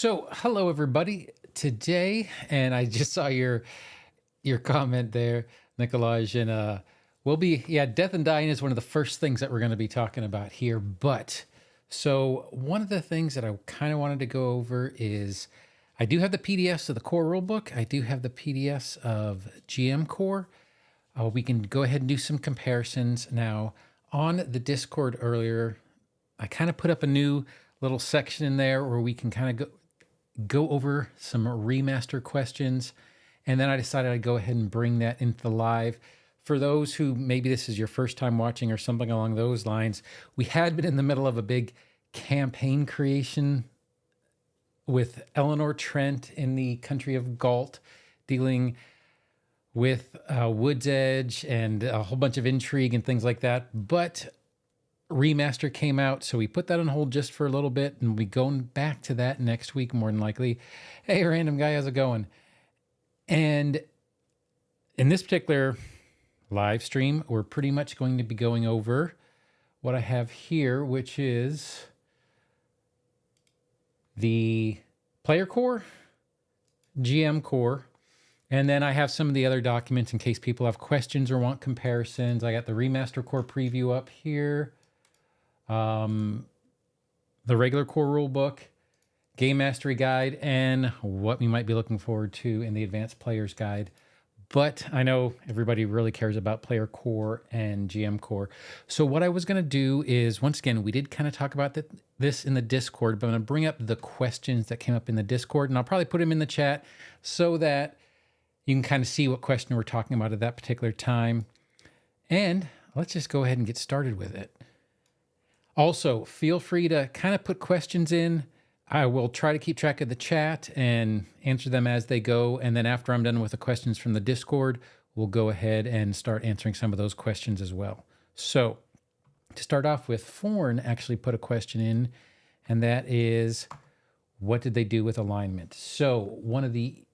So, hello everybody. Today, and I just saw your comment there, Nicolaj, and we'll be death and dying is one of the first things that we're going to be talking about here. But so one of the things that I kind of wanted to go over is I do have the PDFs of the core rulebook. I do have the PDFs of GM core. We can go ahead and do some comparisons now on the Discord earlier. I kind of put up a new little section in there where we can kind of go over some remaster questions. And then I decided I'd go ahead and bring that into the live. For those who maybe this is your first time watching or something along those lines, we had been in the middle of a big campaign creation with Eleanor Trent in the country of Galt, dealing with Wood's Edge and a whole bunch of intrigue and things like that. But Remaster came out, so we put that on hold just for a little bit, and we'll be going back to that next week, more than likely. Hey, random guy, how's it going? And in this particular live stream, we're pretty much going to be going over what I have here, which is the player core, GM core, and then I have some of the other documents in case people have questions or want comparisons. I got the Remaster core preview up here. The regular core rulebook, game mastery guide, and what we might be looking forward to in the advanced players guide. But I know everybody really cares about player core and GM core. So what I was going to do is, once again, we did kind of talk about this in the Discord, but I'm going to bring up the questions that came up in the Discord, and I'll probably put them in the chat so that you can kind of see what question we're talking about at that particular time. And let's just go ahead and get started with it. Also, feel free to kind of put questions in. I will try to keep track of the chat and answer them as they go. And then after I'm done with the questions from the Discord, we'll go ahead and start answering some of those questions as well. So to start off with, Forn actually put a question in, and that is, what did they do with alignment? So one of the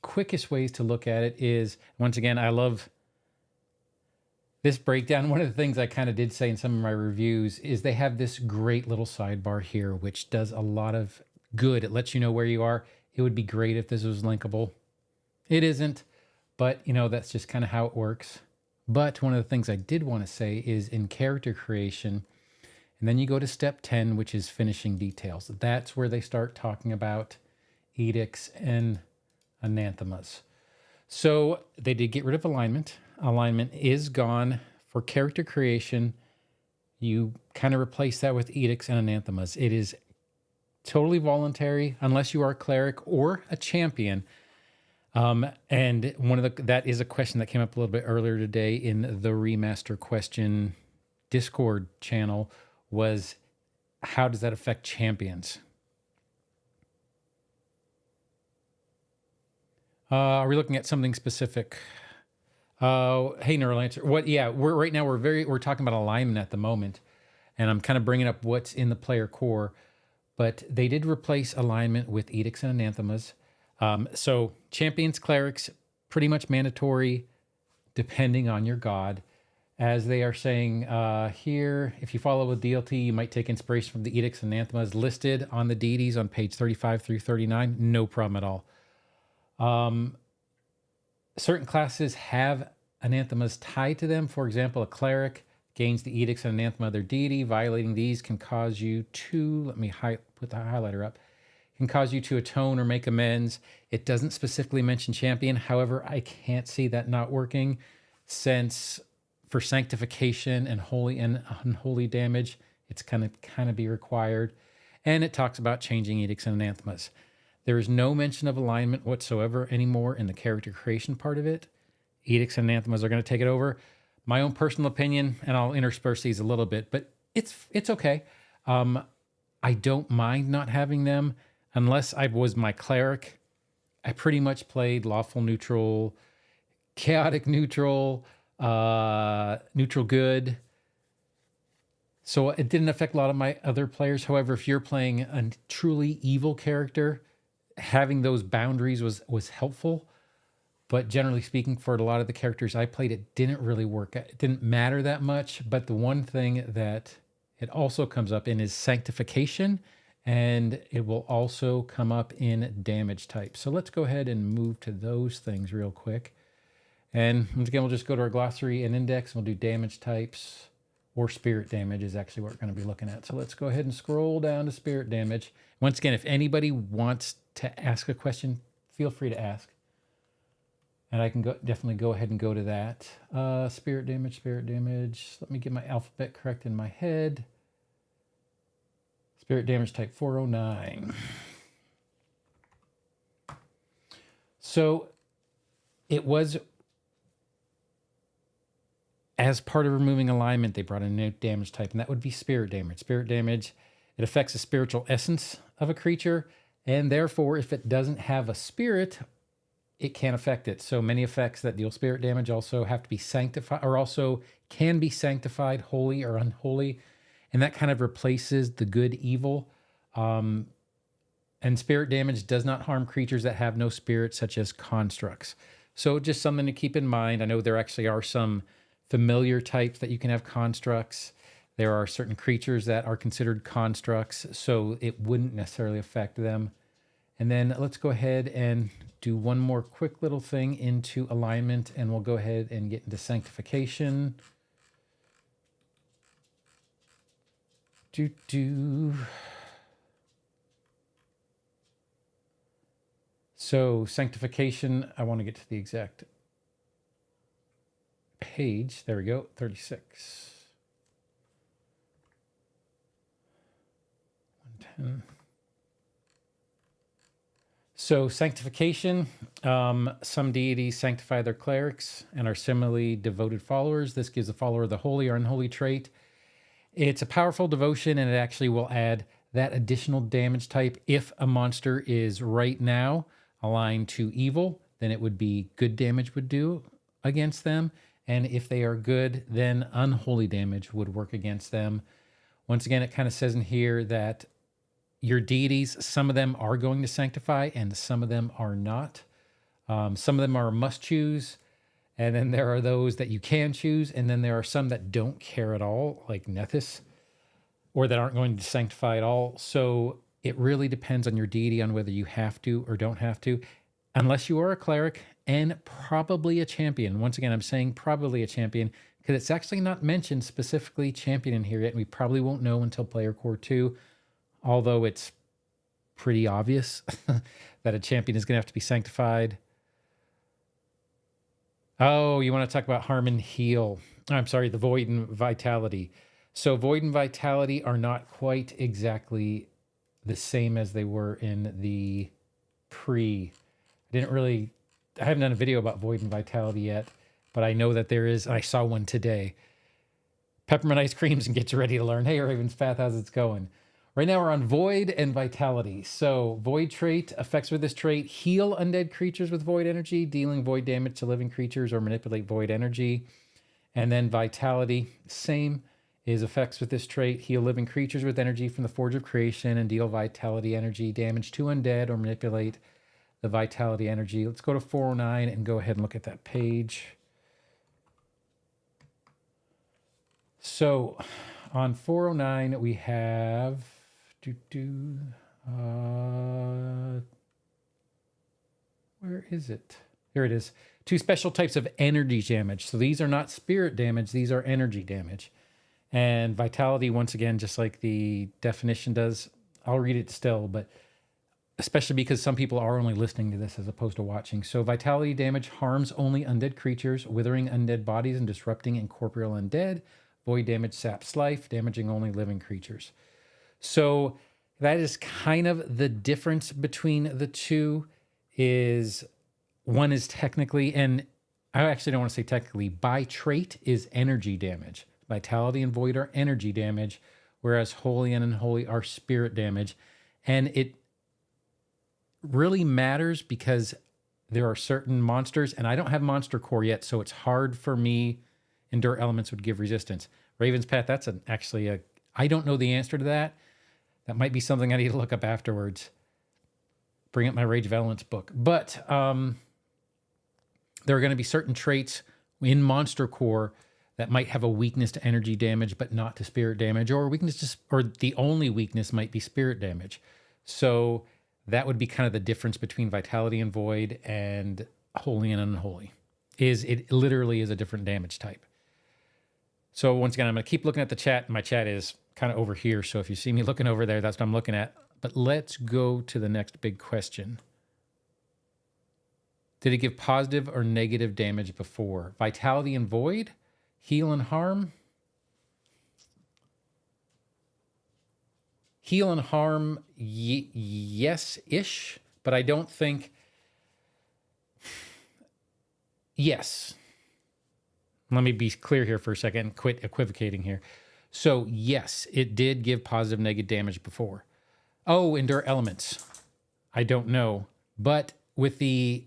quickest ways to look at it is, once again, I love this breakdown. One of the things I kind of did say in some of my reviews is they have this great little sidebar here, which does a lot of good. It lets you know where you are. It would be great if this was linkable. It isn't, but you know, that's just kind of how it works. But one of the things I did want to say is in character creation, and then you go to step 10, which is finishing details. That's where they start talking about edicts and anathemas. So they did get rid of alignment. Alignment is gone for character creation. You kind of replace that with edicts and anathemas. It is totally voluntary unless you are a cleric or a champion. And that is a question that came up a little bit earlier today in the Remaster question Discord channel, was how does that affect champions? Are we looking at something specific? Hey, Neurolancer. What? Yeah, we're talking about alignment at the moment, and I'm kind of bringing up what's in the player core. But they did replace alignment with edicts and anathemas. So champions, clerics, pretty much mandatory, depending on your god. As they are saying here, if you follow a DLT, you might take inspiration from the edicts and anathemas listed on the deities on page 35 through 39. No problem at all. Certain classes have anathemas tied to them. For example, a cleric gains the edicts and anathema of their deity. Violating these can cause you to, let me put the highlighter up, can cause you to atone or make amends. It doesn't specifically mention champion. However, I can't see that not working, since for sanctification and holy and unholy damage, it's kind of be required. And it talks about changing edicts and anathemas. There is no mention of alignment whatsoever anymore in the character creation part of it. Edicts and anathemas are going to take it over. My own personal opinion, and I'll intersperse these a little bit, but it's okay. I don't mind not having them unless I was my cleric. I pretty much played lawful neutral, chaotic neutral, neutral good. So it didn't affect a lot of my other players. However, if you're playing a truly evil character, having those boundaries was helpful. But generally speaking, for a lot of the characters I played, it didn't really work. It didn't matter that much. But the one thing that it also comes up in is sanctification and it will also come up in damage type. So let's go ahead and move to those things real quick. And once again, we'll just go to our glossary and index. We'll do damage types, or spirit damage is actually what we're going to be looking at. So let's go ahead and scroll down to spirit damage. Once again, if anybody wants to ask a question, feel free to ask. And I can definitely go ahead and go to that. Spirit damage, spirit damage. Let me get my alphabet correct in my head. Spirit damage type 409. So it was, as part of removing alignment, they brought in a new damage type, and that would be spirit damage. Spirit damage, it affects the spiritual essence of a creature, and therefore, if it doesn't have a spirit, it can't affect it. So many effects that deal spirit damage also have to be sanctified, or also can be sanctified, holy or unholy. And that kind of replaces the good evil. And spirit damage does not harm creatures that have no spirit, such as constructs. So just something to keep in mind. I know there actually are some familiar types that you can have constructs. There are certain creatures that are considered constructs, so it wouldn't necessarily affect them. And then let's go ahead and do one more quick little thing into alignment, and we'll go ahead and get into sanctification. So sanctification, I want to get to the exact page. There we go, 36. 110. So sanctification, some deities sanctify their clerics and are similarly devoted followers. This gives the follower the holy or unholy trait. It's a powerful devotion, and it actually will add that additional damage type. If a monster is right now aligned to evil, then it would be good damage would do against them. And if they are good, then unholy damage would work against them. Once again, it kind of says in here that your deities, some of them are going to sanctify and some of them are not. Some of them are must choose. And then there are those that you can choose. And then there are some that don't care at all, like Nethys, or that aren't going to sanctify at all. So it really depends on your deity on whether you have to or don't have to, unless you are a cleric and probably a champion. Once again, I'm saying probably a champion because it's actually not mentioned specifically champion in here yet. And we probably won't know until Player Core 2. Although it's pretty obvious that a champion is going to have to be sanctified. Oh, you want to talk about harm and heal. I'm sorry, the void and vitality. So void and vitality are not quite exactly the same as they were in the pre. I haven't done a video about void and vitality yet, but I know that there is. I saw one today. Peppermint ice creams and get you ready to learn. Hey, Raven's Path, how's it going? Right now we're on Void and Vitality. So Void trait, effects with this trait, heal undead creatures with Void energy, dealing Void damage to living creatures or manipulate Void energy. And then Vitality, same, is effects with this trait, heal living creatures with energy from the Forge of Creation and deal Vitality energy damage to undead or manipulate the Vitality energy. Let's go to 409 and go ahead and look at that page. So on 409 we have... where is it? Here it is. 2 special types of energy damage. So these are not spirit damage. These are energy damage. And vitality, once again, just like the definition does, I'll read it still, but especially because some people are only listening to this as opposed to watching. So vitality damage harms only undead creatures, withering undead bodies and disrupting incorporeal undead. Void damage saps life, damaging only living creatures. So that is kind of the difference between the two. Is one is technically, and I actually don't want to say technically, by trait is energy damage. Vitality and void are energy damage, whereas holy and unholy are spirit damage. And it really matters because there are certain monsters, and I don't have monster core yet, so it's hard for me. Endure elements would give resistance. Raven's Path, that's I don't know the answer to that. That might be something I need to look up afterwards. Bring up my Rage of Elements book. But there are going to be certain traits in Monster Core that might have a weakness to energy damage, but not to spirit damage, or or the only weakness might be spirit damage. So that would be kind of the difference between Vitality and Void and Holy and Unholy. Is it literally is a different damage type. So once again, I'm going to keep looking at the chat. My chat is kind of over here. So if you see me looking over there, that's what I'm looking at. But let's go to the next big question. Did it give positive or negative damage before? Vitality and Void? Heal and Harm? Heal and Harm, yes-ish, but I don't think... Yes. Let me be clear here for a second, quit equivocating here. So yes, it did give positive negative damage before. Oh, Endure Elements. I don't know. But with the...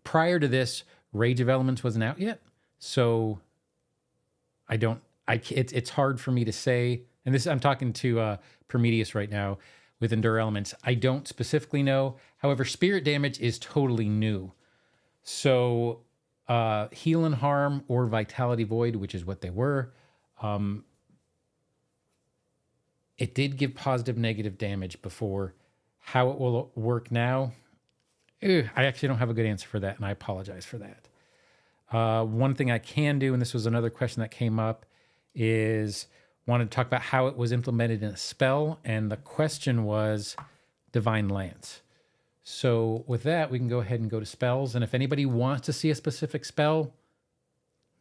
Prior to this, Rage of Elements wasn't out yet. So it's hard for me to say, and this I'm talking to Prometheus right now with Endure Elements. I don't specifically know. However, spirit damage is totally new. So Heal and Harm or Vitality Void, which is what they were, it did give positive negative damage before. How it will work now, I actually don't have a good answer for that, and I apologize for that. One thing I can do, and this was another question that came up, is wanted to talk about how it was implemented in a spell, and the question was Divine Lance. So with that, we can go ahead and go to spells, and if anybody wants to see a specific spell,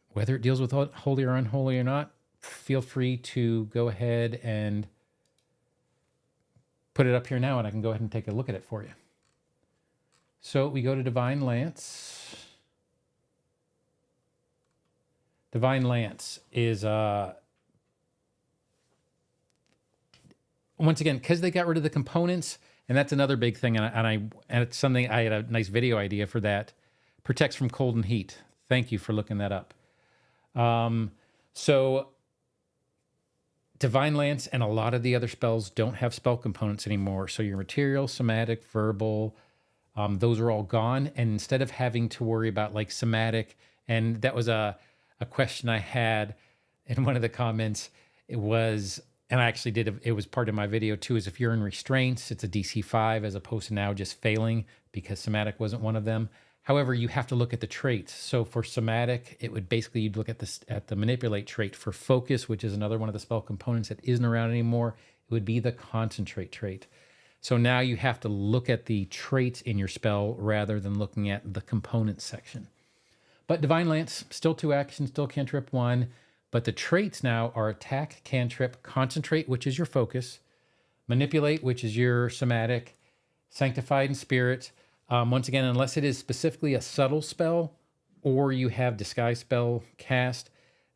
whether it deals with holy or unholy or not, feel free to go ahead and put it up here now, and I can go ahead and take a look at it for you. So we go to Divine Lance. Divine Lance is, once again, because they got rid of the components, and that's another big thing, and it's something, I had a nice video idea for that. Protects from cold and heat. Thank you for looking that up. So Divine Lance and a lot of the other spells don't have spell components anymore. So your material, somatic, verbal, those are all gone. And instead of having to worry about like somatic, and that was a question I had in one of the comments, it was, and I actually did, it was part of my video too, is if you're in restraints, it's a DC 5 as opposed to now just failing because somatic wasn't one of them. However, you have to look at the traits. So for somatic, it would basically, you'd look at the manipulate trait. For focus, which is another one of the spell components that isn't around anymore, it would be the concentrate trait. So now you have to look at the traits in your spell rather than looking at the components section. But Divine Lance, still 2 actions, still cantrip 1, but the traits now are attack, cantrip, concentrate, which is your focus, manipulate, which is your somatic, sanctified and spirit. Once again, unless it is specifically a subtle spell or you have disguise spell cast,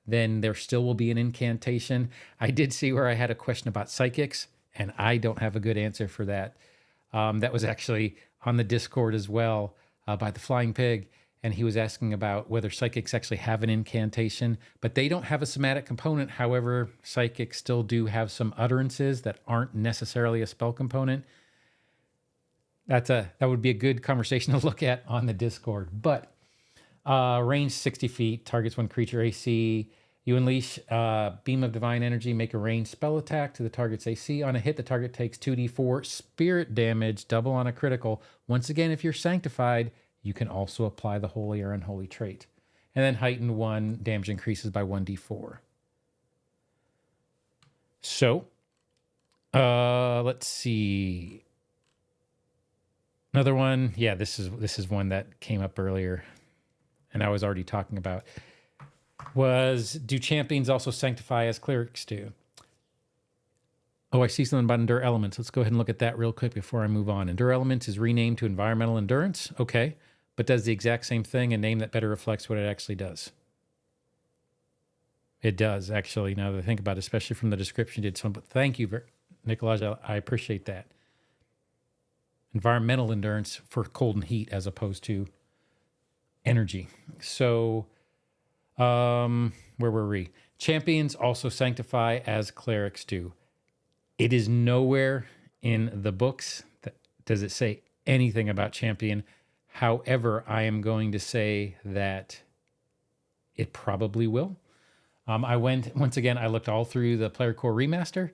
then there still will be an incantation. I did see where I had a question about psychics, and I don't have a good answer for that. That was actually on the Discord as well by the Flying Pig, and he was asking about whether psychics actually have an incantation, but they don't have a somatic component. However, psychics still do have some utterances that aren't necessarily a spell component. That would be a good conversation to look at on the Discord. But range 60 feet, targets one creature AC. You unleash Beam of Divine Energy, make a ranged spell attack to the target's AC. On a hit, the target takes 2d4 spirit damage, double on a critical. Once again, if you're sanctified, you can also apply the holy or unholy trait. And then heightened 1, damage increases by 1d4. So, let's see. Another one, yeah, this is one that came up earlier, and I was already talking about, was, do champions also sanctify as clerics do? Oh, I see something about Endure Elements. Let's go ahead and look at that real quick before I move on. Endure Elements is renamed to Environmental Endurance. Okay, but does the exact same thing, a name that better reflects what it actually does. It does, actually, now that I think about it, especially from the description you did some, but thank you, Nicolaj, I appreciate that. Environmental endurance for cold and heat as opposed to energy. So, where were we? Champions also sanctify as clerics do. It is nowhere in the books that does it say anything about champion. However, I am going to say that It probably will. Once again, I looked all through the Player Core Remaster.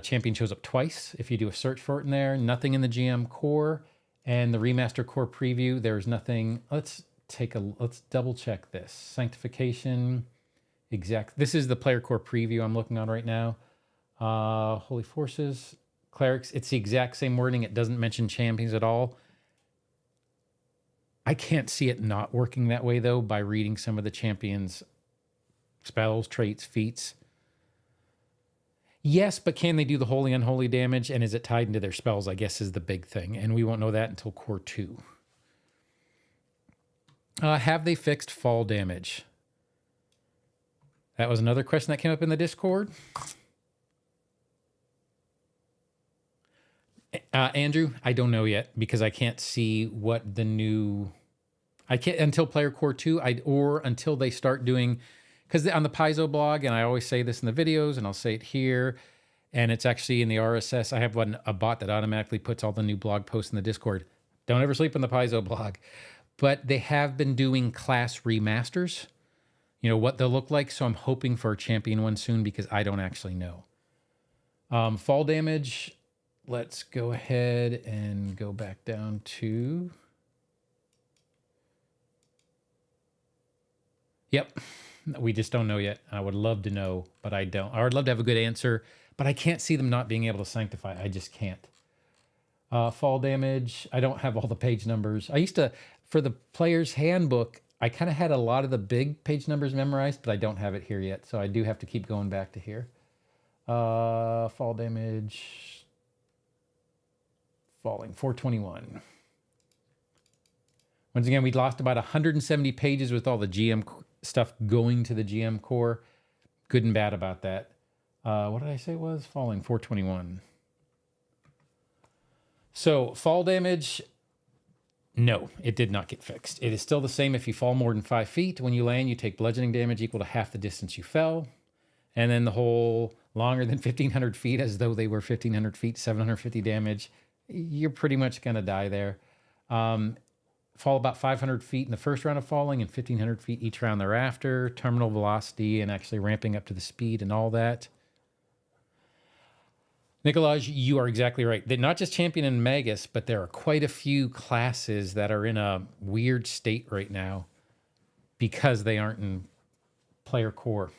Champion shows up twice if you do a search for it in there. Nothing in the GM Core and the Remaster Core preview. There's nothing. Let's double check this. Sanctification. This is the Player Core preview I'm looking on right now. Holy Forces, Clerics. It's the exact same wording. It doesn't mention champions at all. I can't see it not working that way, though, by reading some of the champions' spells, traits, feats. Yes, but can they do the holy, unholy damage? And is it tied into their spells, I guess, is the big thing. And we won't know that until Core 2. Have they fixed fall damage? That was another question that came up in the Discord. Andrew, I don't know yet because I can't see what the new... I can't until Player Core 2 or until they start doing... Because on the Paizo blog, and I always say this in the videos, and I'll say it here, and it's actually in the RSS. I have a bot that automatically puts all the new blog posts in the Discord. Don't ever sleep on the Paizo blog. But they have been doing class remasters, you know, what they'll look like. So I'm hoping for a champion one soon because I don't actually know. Fall damage, let's go ahead and go back down to... Yep. We just don't know yet. I would love to know, but I don't. I would love to have a good answer, but I can't see them not being able to sanctify. I just can't. Fall damage. I don't have all the page numbers. I used to, for the player's handbook, I kind of had a lot of the big page numbers memorized, but I don't have it here yet. So I do have to keep going back to here. Fall damage. Falling, 421. Once again, we lost about 170 pages with all the GM stuff going to the GM Core. Good and bad about that. What did I say it was? Falling, 421. So fall damage, no, it did not get fixed. It is still the same if you fall more than 5 feet. When you land, you take bludgeoning damage equal to half the distance you fell. And then the whole longer than 1,500 feet, as though they were 1,500 feet, 750 damage. You're pretty much going to die there. Fall about 500 feet in the first round of falling and 1,500 feet each round thereafter. Terminal velocity and actually ramping up to the speed and all that. Nicolaj, you are exactly right. They're not just Champion and Magus, but there are quite a few classes that are in a weird state right now because they aren't in Player Core.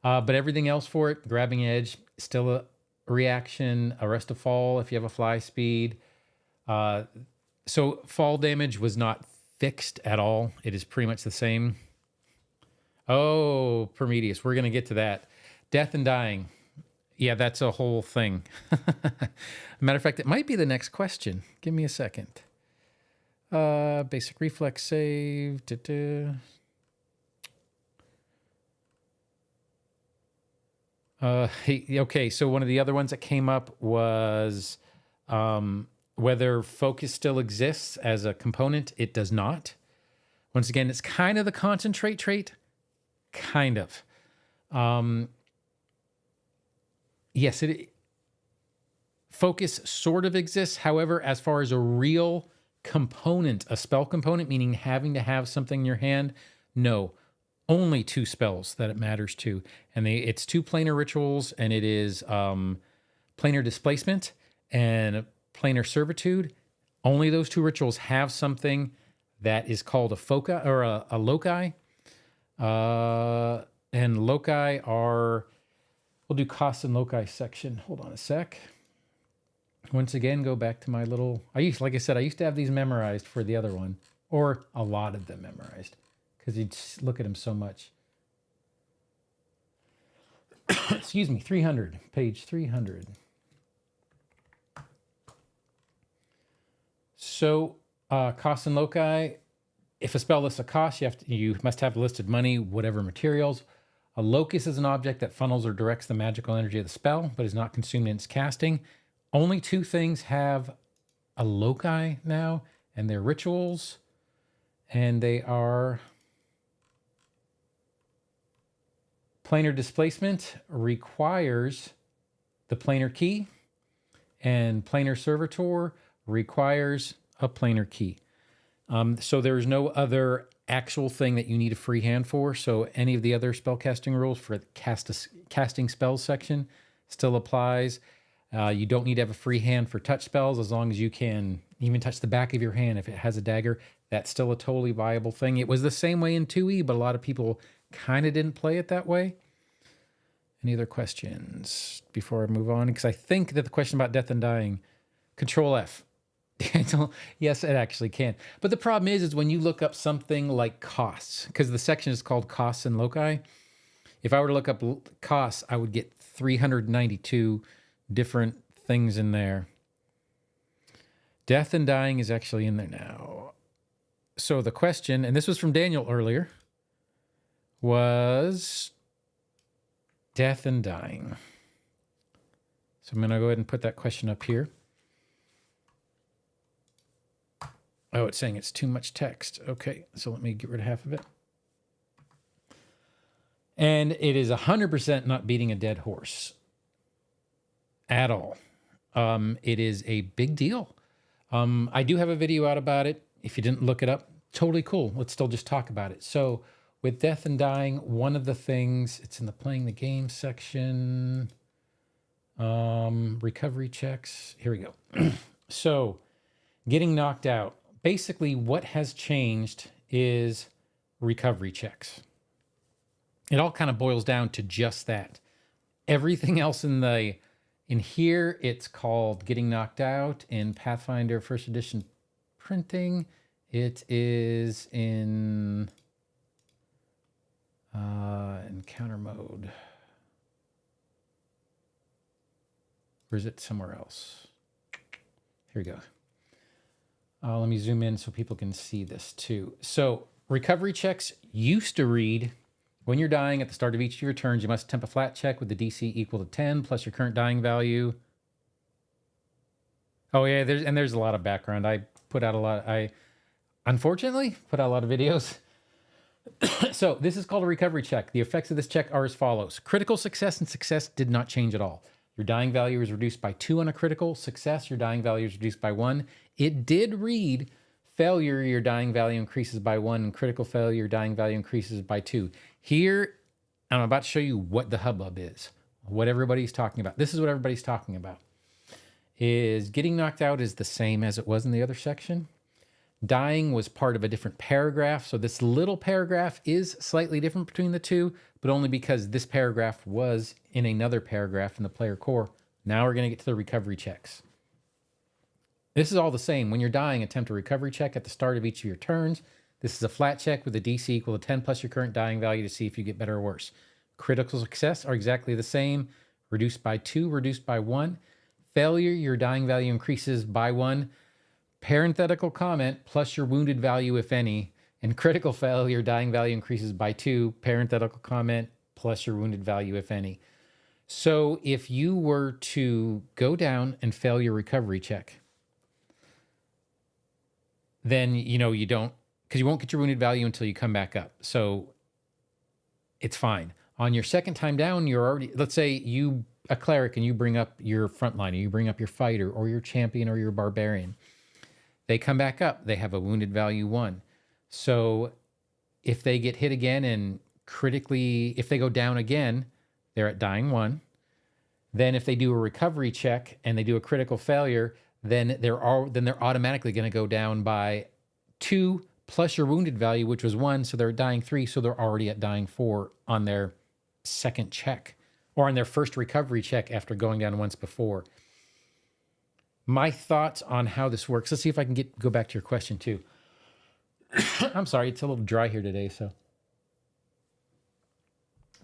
But everything else for it, Grabbing Edge, still a reaction, Arrest to Fall if you have a fly speed. So fall damage was not fixed at all. It is pretty much the same. Oh, Prometheus, we're going to get to that. Death and dying. Yeah, that's a whole thing. Matter of fact, it might be the next question. Give me a second. Basic reflex save. Okay, so one of the other ones that came up was... whether focus still exists as a component. It does not. Once again, it's kind of the concentrate trait. Kind of. Yes, focus sort of exists. However, as far as a real component, a spell component, meaning having to have something in your hand, no. Only 2 spells that it matters to. And it's 2 planar rituals, and it is planar displacement and planar servitude. Only those 2 rituals have something that is called a foci or a loci. And loci are, we'll do costs and loci section. Hold on a sec. Once again, go back to my little, like I said, I used to have these memorized for the other one, or a lot of them memorized because you'd look at them so much. Excuse me, 300, page 300. So, costs and loci, if a spell lists a cost, you must have listed money, whatever materials. A locus is an object that funnels or directs the magical energy of the spell, but is not consumed in its casting. Only 2 things have a loci now, and they're rituals, and they are planar displacement requires the planar key, and planar servitor requires a planar key. So there's no other actual thing that you need a free hand for. So any of the other spellcasting rules for the casting spells section still applies. You don't need to have a free hand for touch spells as long as you can even touch the back of your hand if it has a dagger. That's still a totally viable thing. It was the same way in 2E, but a lot of people kind of didn't play it that way. Any other questions before I move on? Because I think that the question about death and dying, Control F. Yes, it actually can. But the problem is when you look up something like costs, because the section is called costs and loci. If I were to look up costs, I would get 392 different things in there. Death and dying is actually in there now. So the question, and this was from Daniel earlier, was death and dying. So I'm going to go ahead and put that question up here. Oh, it's saying it's too much text. Okay, so let me get rid of half of it. And it is 100% not beating a dead horse at all. It is a big deal. I do have a video out about it. If you didn't look it up, totally cool. Let's still just talk about it. So with death and dying, one of the things, it's in the playing the game section, recovery checks. Here we go. So getting knocked out. Basically, what has changed is recovery checks. It all kind of boils down to just that. Everything else in here, it's called getting knocked out. In Pathfinder First Edition printing, it is in encounter mode. Or is it somewhere else? Here we go. Let me zoom in so people can see this too. So recovery checks used to read, when you're dying at the start of each of your turns, you must attempt a flat check with the DC equal to 10 plus your current dying value. Oh yeah, there's a lot of background. I unfortunately put out a lot of videos. So this is called a recovery check. The effects of this check are as follows. Critical success and success did not change at all. Your dying value is reduced by 2 on a critical success. Your dying value is reduced by 1. It did read failure, your dying value increases by 1, and critical failure, your dying value increases by 2. Here, I'm about to show you what the hubbub is, what everybody's talking about. This is what everybody's talking about. Is getting knocked out is the same as it was in the other section. Dying was part of a different paragraph. So this little paragraph is slightly different between the two, but only because this paragraph was in another paragraph in the player core. Now we're going to get to the recovery checks. This is all the same. When you're dying, attempt a recovery check at the start of each of your turns. This is a flat check with a DC equal to 10 plus your current dying value to see if you get better or worse. Critical success are exactly the same. Reduced by 2, reduced by 1. Failure, your dying value increases by 1. Parenthetical comment plus your wounded value, if any. And critical failure, dying value increases by 2. Parenthetical comment plus your wounded value, if any. So if you were to go down and fail your recovery check, then you don't, because you won't get your wounded value until you come back up. So it's fine. On your second time down, you're already, let's say you, a cleric, and you bring up your frontliner, you bring up your fighter or your champion or your barbarian. They come back up. They have a wounded value 1. So if they get hit again and critically, if they go down again, they're at dying 1. Then if they do a recovery check and they do a critical failure, then they're automatically going to go down by 2 plus your wounded value, which was 1. So they're dying 3. So they're already at dying 4 on their second check or on their first recovery check after going down once before. My thoughts on how this works. Let's see if I can go back to your question too. I'm sorry, it's a little dry here today, so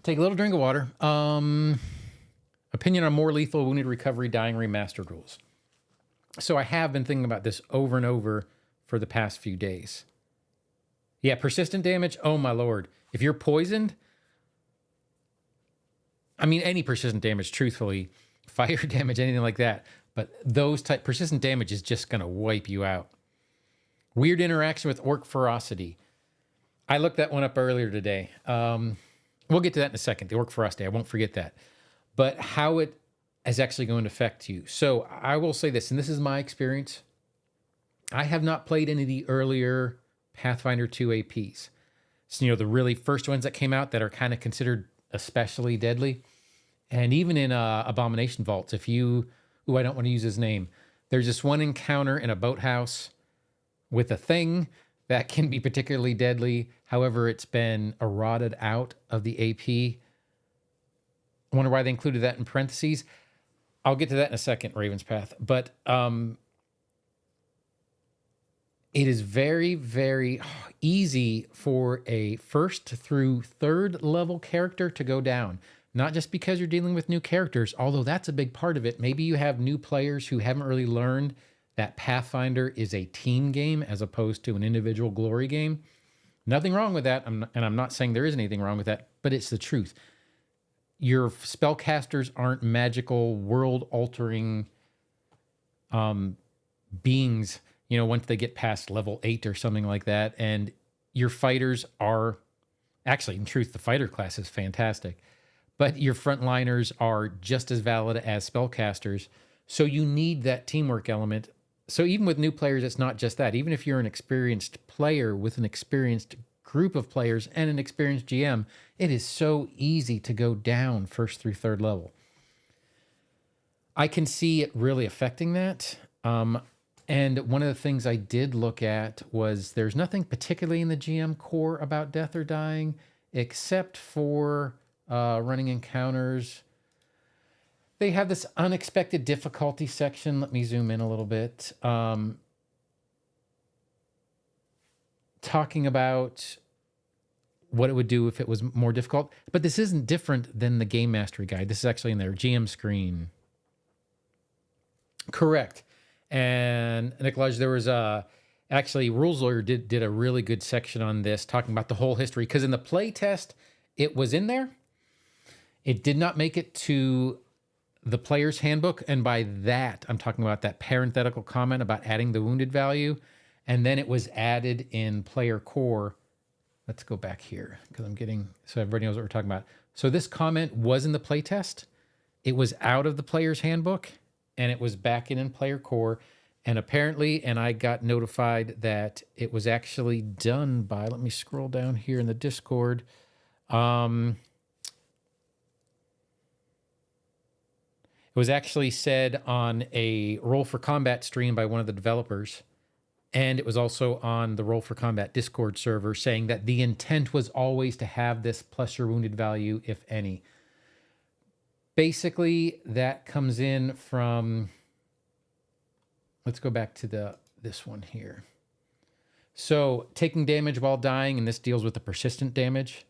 take a little drink of water. Opinion on more lethal wounded recovery dying remastered rules. So I have been thinking about this over and over for the past few days. Yeah, persistent damage. Oh my Lord. If you're poisoned, I mean, any persistent damage, truthfully, fire damage, anything like that. But those type persistent damage is just going to wipe you out. Weird interaction with orc ferocity. I looked that one up earlier today. We'll get to that in a second. The orc ferocity, I won't forget that. But how it is actually going to affect you. So I will say this, and this is my experience. I have not played any of the earlier Pathfinder 2 APs. So, you know, the really first ones that came out that are kind of considered especially deadly. And even in Abomination Vaults, if you, I don't want to use his name. There's this one encounter in a boathouse with a thing that can be particularly deadly. However, it's been eroded out of the AP. I wonder why they included that in parentheses. I'll get to that in a second, Raven's Path. But it is very, very easy for a first through third level character to go down. Not just because you're dealing with new characters, although that's a big part of it. Maybe you have new players who haven't really learned that Pathfinder is a team game as opposed to an individual glory game. Nothing wrong with that. And I'm not saying there is anything wrong with that, but it's the truth. Your spellcasters aren't magical, world-altering beings, you know, once they get past level 8 or something like that. And your fighters are, actually, in truth, the fighter class is fantastic. But your frontliners are just as valid as spellcasters. So you need that teamwork element. So even with new players, it's not just that. Even if you're an experienced player with an experienced group of players and an experienced GM, it is so easy to go down first through third level. I can see it really affecting that. And one of the things I did look at was there's nothing particularly in the GM core about death or dying, except for running encounters. They have this unexpected difficulty section. Let me zoom in a little bit. Talking about what it would do if it was more difficult. But this isn't different than the Game Mastery Guide. This is actually in their GM screen. Correct. And Nicolaj, there was actually Rules Lawyer did a really good section on this, talking about the whole history. Because in the play test, it was in there. It did not make it to the player's handbook. And by that, I'm talking about that parenthetical comment about adding the wounded value. And then it was added in player core. Let's go back here because I'm getting, so everybody knows what we're talking about. So this comment was in the play test. It was out of the player's handbook and it was back in player core. And apparently, and I got notified that it was actually done by, let me scroll down here in the Discord. It was actually said on a Roll for Combat stream by one of the developers. And it was also on the Roll for Combat Discord server saying that the intent was always to have this plus your wounded value, if any. Basically, that comes in from, let's go back to this one here. So taking damage while dying, and this deals with the persistent damage.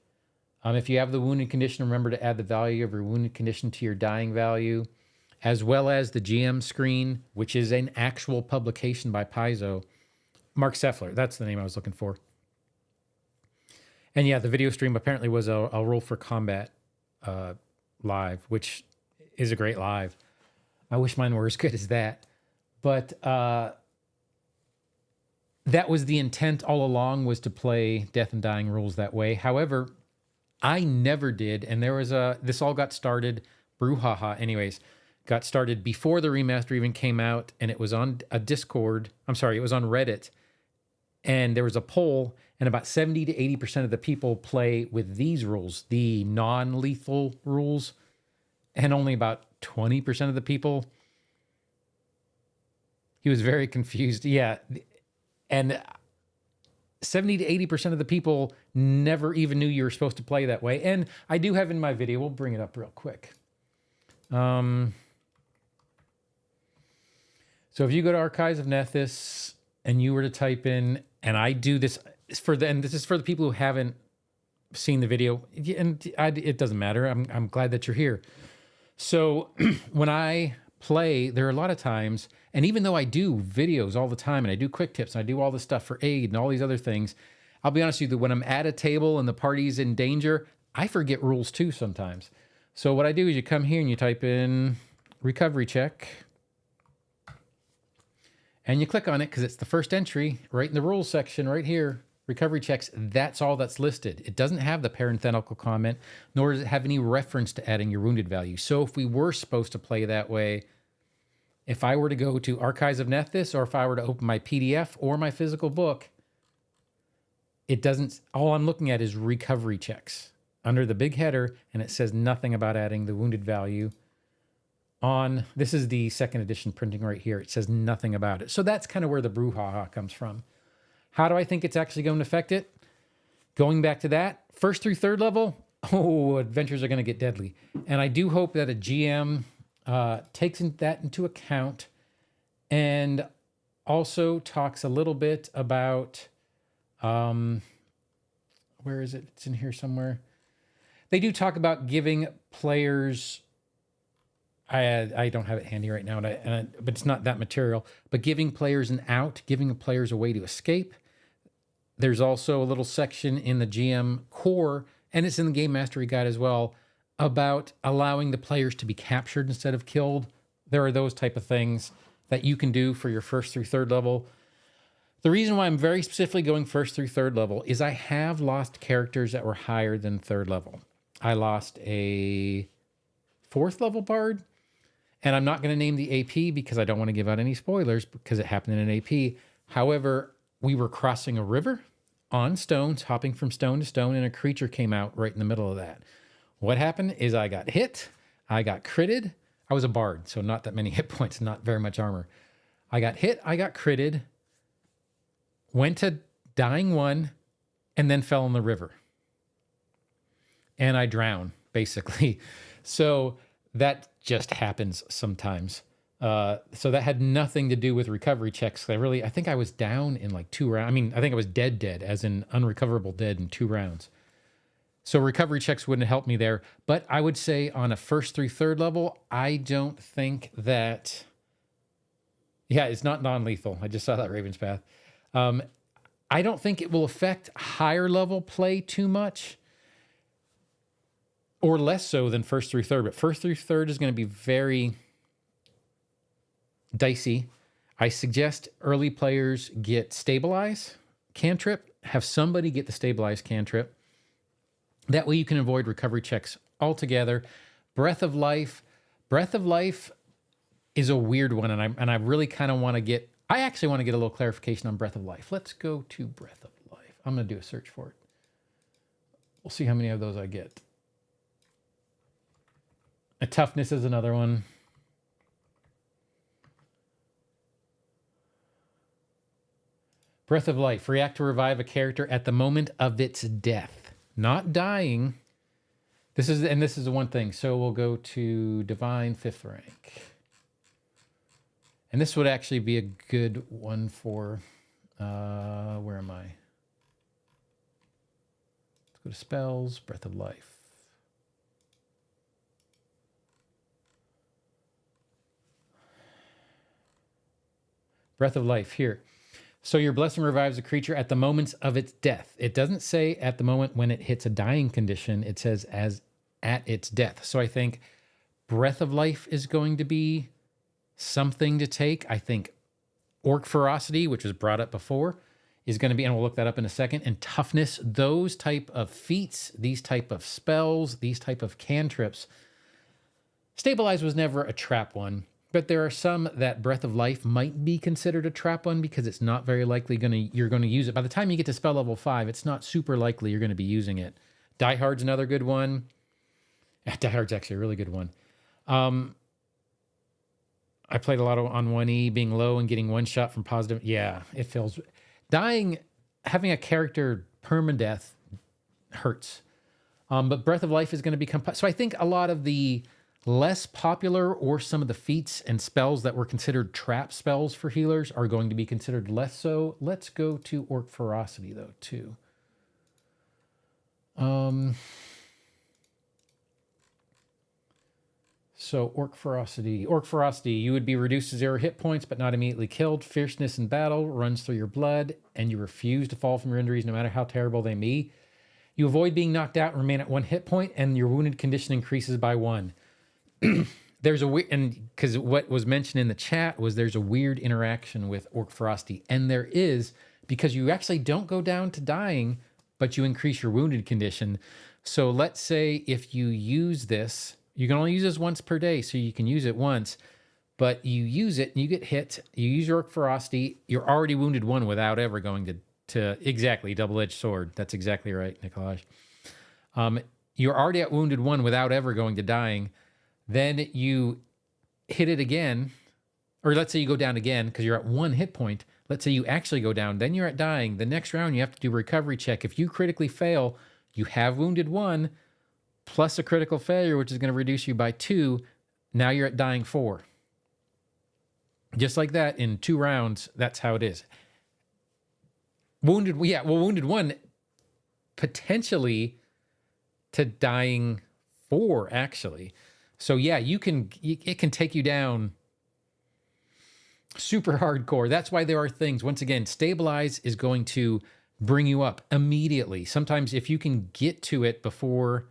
If you have the wounded condition, remember to add the value of your wounded condition to your dying value, as well as the GM screen, which is an actual publication by Paizo. Mark Seffler, that's the name I was looking for. And yeah, the video stream apparently was a Roll for Combat live, which is a great live. I wish mine were as good as that. But that was the intent all along, was to play Death and Dying rules that way. However, I never did, and there was this all got started, brouhaha anyways, got started before the remaster even came out, and it was on a Discord, it was on Reddit, and there was a poll, and about 70 to 80% of the people play with these rules, the non-lethal rules, and only about 20% of the people. He was very confused. Yeah, and 70 to 80% of the people never even knew you were supposed to play that way. And I do have in my video, we'll bring it up real quick. So if you go to Archives of Nethys and you were to type in, and I do this and this is for the people who haven't seen the video, and it doesn't matter. I'm glad that you're here. So when I play, there are a lot of times, and even though I do videos all the time and I do quick tips and I do all this stuff for aid and all these other things, I'll be honest with you that when I'm at a table and the party's in danger, I forget rules too sometimes. So what I do is you come here and you type in recovery check and you click on it because it's the first entry right in the rules section right here. Recovery checks, that's all that's listed. It doesn't have the parenthetical comment, nor does it have any reference to adding your wounded value. So if we were supposed to play that way, if I were to go to Archives of Nethys, or if I were to open my PDF or my physical book, it doesn't, all I'm looking at is recovery checks under the big header, and it says nothing about adding the wounded value on, this is the second edition printing right here. It says nothing about it. So that's kind of where the brouhaha comes from. How do I think it's actually going to affect it? Going back to that, first through third level, adventures are going to get deadly. And I do hope that a GM takes that into account and also talks a little bit about, where is it? It's in here somewhere. They do talk about giving players, I don't have it handy right now, but it's not that material, but giving players an out, giving players a way to escape. There's also a little section in the GM core, and it's in the Game Mastery Guide as well, about allowing the players to be captured instead of killed. There are those type of things that you can do for your first through third level. The reason why I'm very specifically going first through third level is I have lost characters that were higher than third level. I lost a fourth level bard, and I'm not going to name the AP because I don't want to give out any spoilers because it happened in an AP. However, we were crossing a river on stones, hopping from stone to stone, and a creature came out right in the middle of that. What happened is I got hit, I got critted. I was a bard, so not that many hit points, not very much armor. I got hit, I got critted, went to dying one, and then fell in the river. And I drowned, basically. So that just happens sometimes. So that had nothing to do with recovery checks. I think I was down in like 2 rounds. I mean, I think I was dead, as in unrecoverable dead in 2 rounds. So recovery checks wouldn't help me there. But I would say on a first through third level, I don't think that... Yeah, it's not non-lethal. I just saw that Raven's Path. I don't think it will affect higher level play too much, or less so than first through third. But first through third is going to be very dicey. I suggest early players get Stabilize cantrip. Have somebody get the Stabilize cantrip. That way you can avoid recovery checks altogether. Breath of Life. Breath of Life is a weird one, and I really kind of want to get... I actually want to get a little clarification on Breath of Life. Let's go to Breath of Life. I'm going to do a search for it. We'll see how many of those I get. A Toughness is another one. Breath of Life. React to revive a character at the moment of its death. Not dying. This is the one thing. So we'll go to Divine 5th rank. And this would actually be a good one for, where am I? Let's go to Spells, Breath of Life. Breath of Life, here. So your blessing revives a creature at the moment of its death. It doesn't say at the moment when it hits a dying condition. It says as at its death. So I think Breath of Life is going to be something to take. I think Orc Ferocity, which was brought up before, is going to be, and we'll look that up in a second, and Toughness, those type of feats, these type of spells, these type of cantrips. Stabilize was never a trap one, but there are some that Breath of Life might be considered a trap one because it's not very likely you're going to use it. By the time you get to spell level 5, it's not super likely you're going to be using it. Die Hard's another good one. Die Hard's actually a really good one. I played a lot on 1E, being low and getting one shot from positive. Yeah, it feels... Dying, having a character permadeath hurts. But Breath of Life is going to become... So I think a lot of the less popular or some of the feats and spells that were considered trap spells for healers are going to be considered less so. Let's go to Orc Ferocity, though, too. So Orc Ferocity. Orc Ferocity, you would be reduced to 0 hit points, but not immediately killed. Fierceness in battle runs through your blood, and you refuse to fall from your injuries no matter how terrible they may. You avoid being knocked out and remain at 1 hit point, and your wounded condition increases by 1. There's a weird, and because what was mentioned in the chat was there's a weird interaction with Orc Ferocity, and there is, because you actually don't go down to dying, but you increase your wounded condition. So let's say if you use this, you can only use this once per day, so you can use it once, but you use it and you get hit, you use your Orc Ferocity, you're already wounded 1 without ever going to exactly double-edged sword. That's exactly right, Nikolaj. You're already at wounded 1 without ever going to dying. Then you hit it again, or let's say you go down again because you're at 1 hit point. Let's say you actually go down, then you're at dying. The next round, you have to do a recovery check. If you critically fail, you have wounded 1 plus a critical failure, which is going to reduce you by 2. Now you're at dying 4. Just like that in 2 rounds, that's how it is. Wounded 1 potentially to dying 4, actually. So yeah, it can take you down super hardcore. That's why there are things, once again, stabilize is going to bring you up immediately. Sometimes if you can get to it before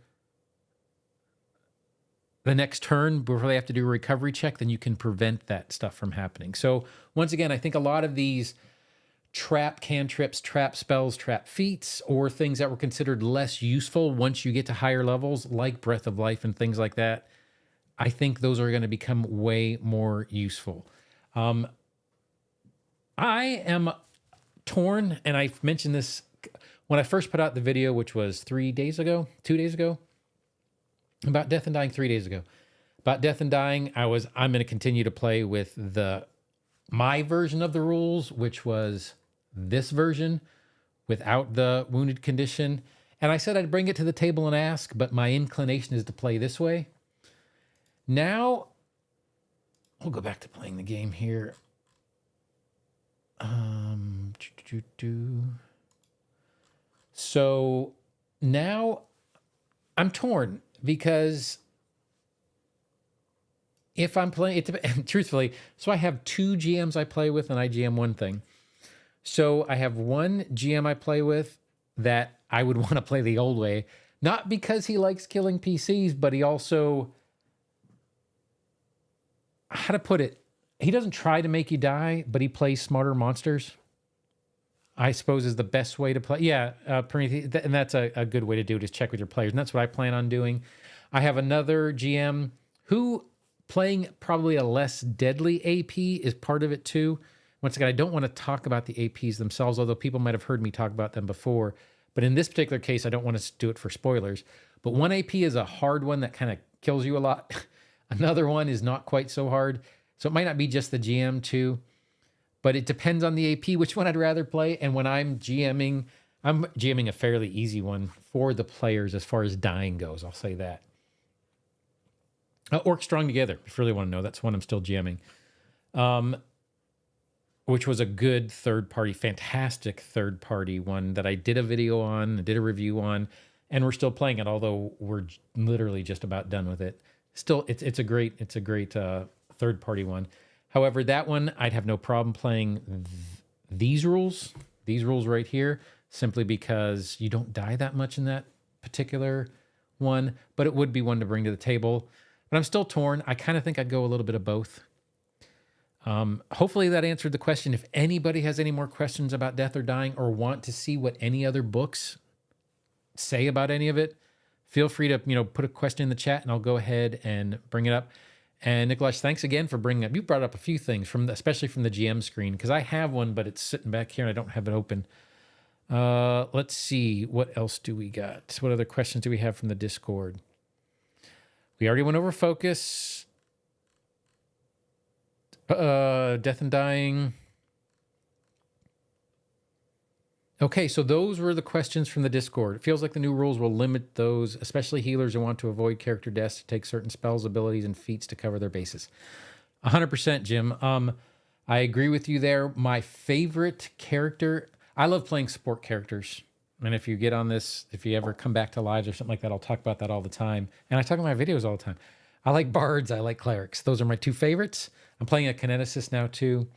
the next turn, before they have to do a recovery check, then you can prevent that stuff from happening. So once again, I think a lot of these trap cantrips, trap spells, trap feats, or things that were considered less useful once you get to higher levels, like Breath of Life and things like that, I think those are going to become way more useful. I am torn, and I've mentioned this when I first put out the video, which was 2 days ago, about Death and Dying 3 days ago. About Death and Dying, I'm going to continue to play with my version of the rules, which was this version without the wounded condition. And I said I'd bring it to the table and ask, but my inclination is to play this way. Now, we'll go back to playing the game here. So now I'm torn because if I'm playing it, truthfully, so I have 2 GMs I play with and I GM one thing. So I have one GM I play with that I would want to play the old way, not because he likes killing PCs, but he also, how to put it, he doesn't try to make you die, but he plays smarter monsters, I suppose is the best way to play. Yeah, and that's a good way to do it, is check with your players. And that's what I plan on doing. I have another GM who, playing probably a less deadly AP is part of it too. Once again, I don't want to talk about the APs themselves, although people might have heard me talk about them before. But in this particular case, I don't want to do it for spoilers. But one AP is a hard one that kind of kills you a lot. Another one is not quite so hard. So it might not be just the GM too, but it depends on the AP, which one I'd rather play. And when I'm GMing a fairly easy one for the players as far as dying goes. I'll say that. Orc Strong Together, if you really want to know, that's one I'm still GMing. Which was a good third-party, fantastic third-party one that I did a video on, did a review on, and we're still playing it, although we're literally just about done with it. Still, it's a great third-party one. However, that one, I'd have no problem playing these rules right here, simply because you don't die that much in that particular one, but it would be one to bring to the table. But I'm still torn. I kind of think I'd go a little bit of both. Hopefully that answered the question. If anybody has any more questions about Death or Dying or want to see what any other books say about any of it, feel free to, put a question in the chat and I'll go ahead and bring it up. And Nicholas, thanks again for bringing up, you brought up a few things especially from the GM screen, because I have one, but it's sitting back here and I don't have it open. Let's see, what else do we got? What other questions do we have from the Discord? We already went over focus. Death and Dying. Okay, so those were the questions from the Discord. It feels like the new rules will limit those, especially healers who want to avoid character deaths, to take certain spells, abilities, and feats to cover their bases. 100%, Jim. I agree with you there. My favorite character, I love playing support characters. And if you get on this, if you ever come back to lives or something like that, I'll talk about that all the time. And I talk in my videos all the time. I like bards. I like clerics. Those are my 2 favorites. I'm playing a kineticist now too,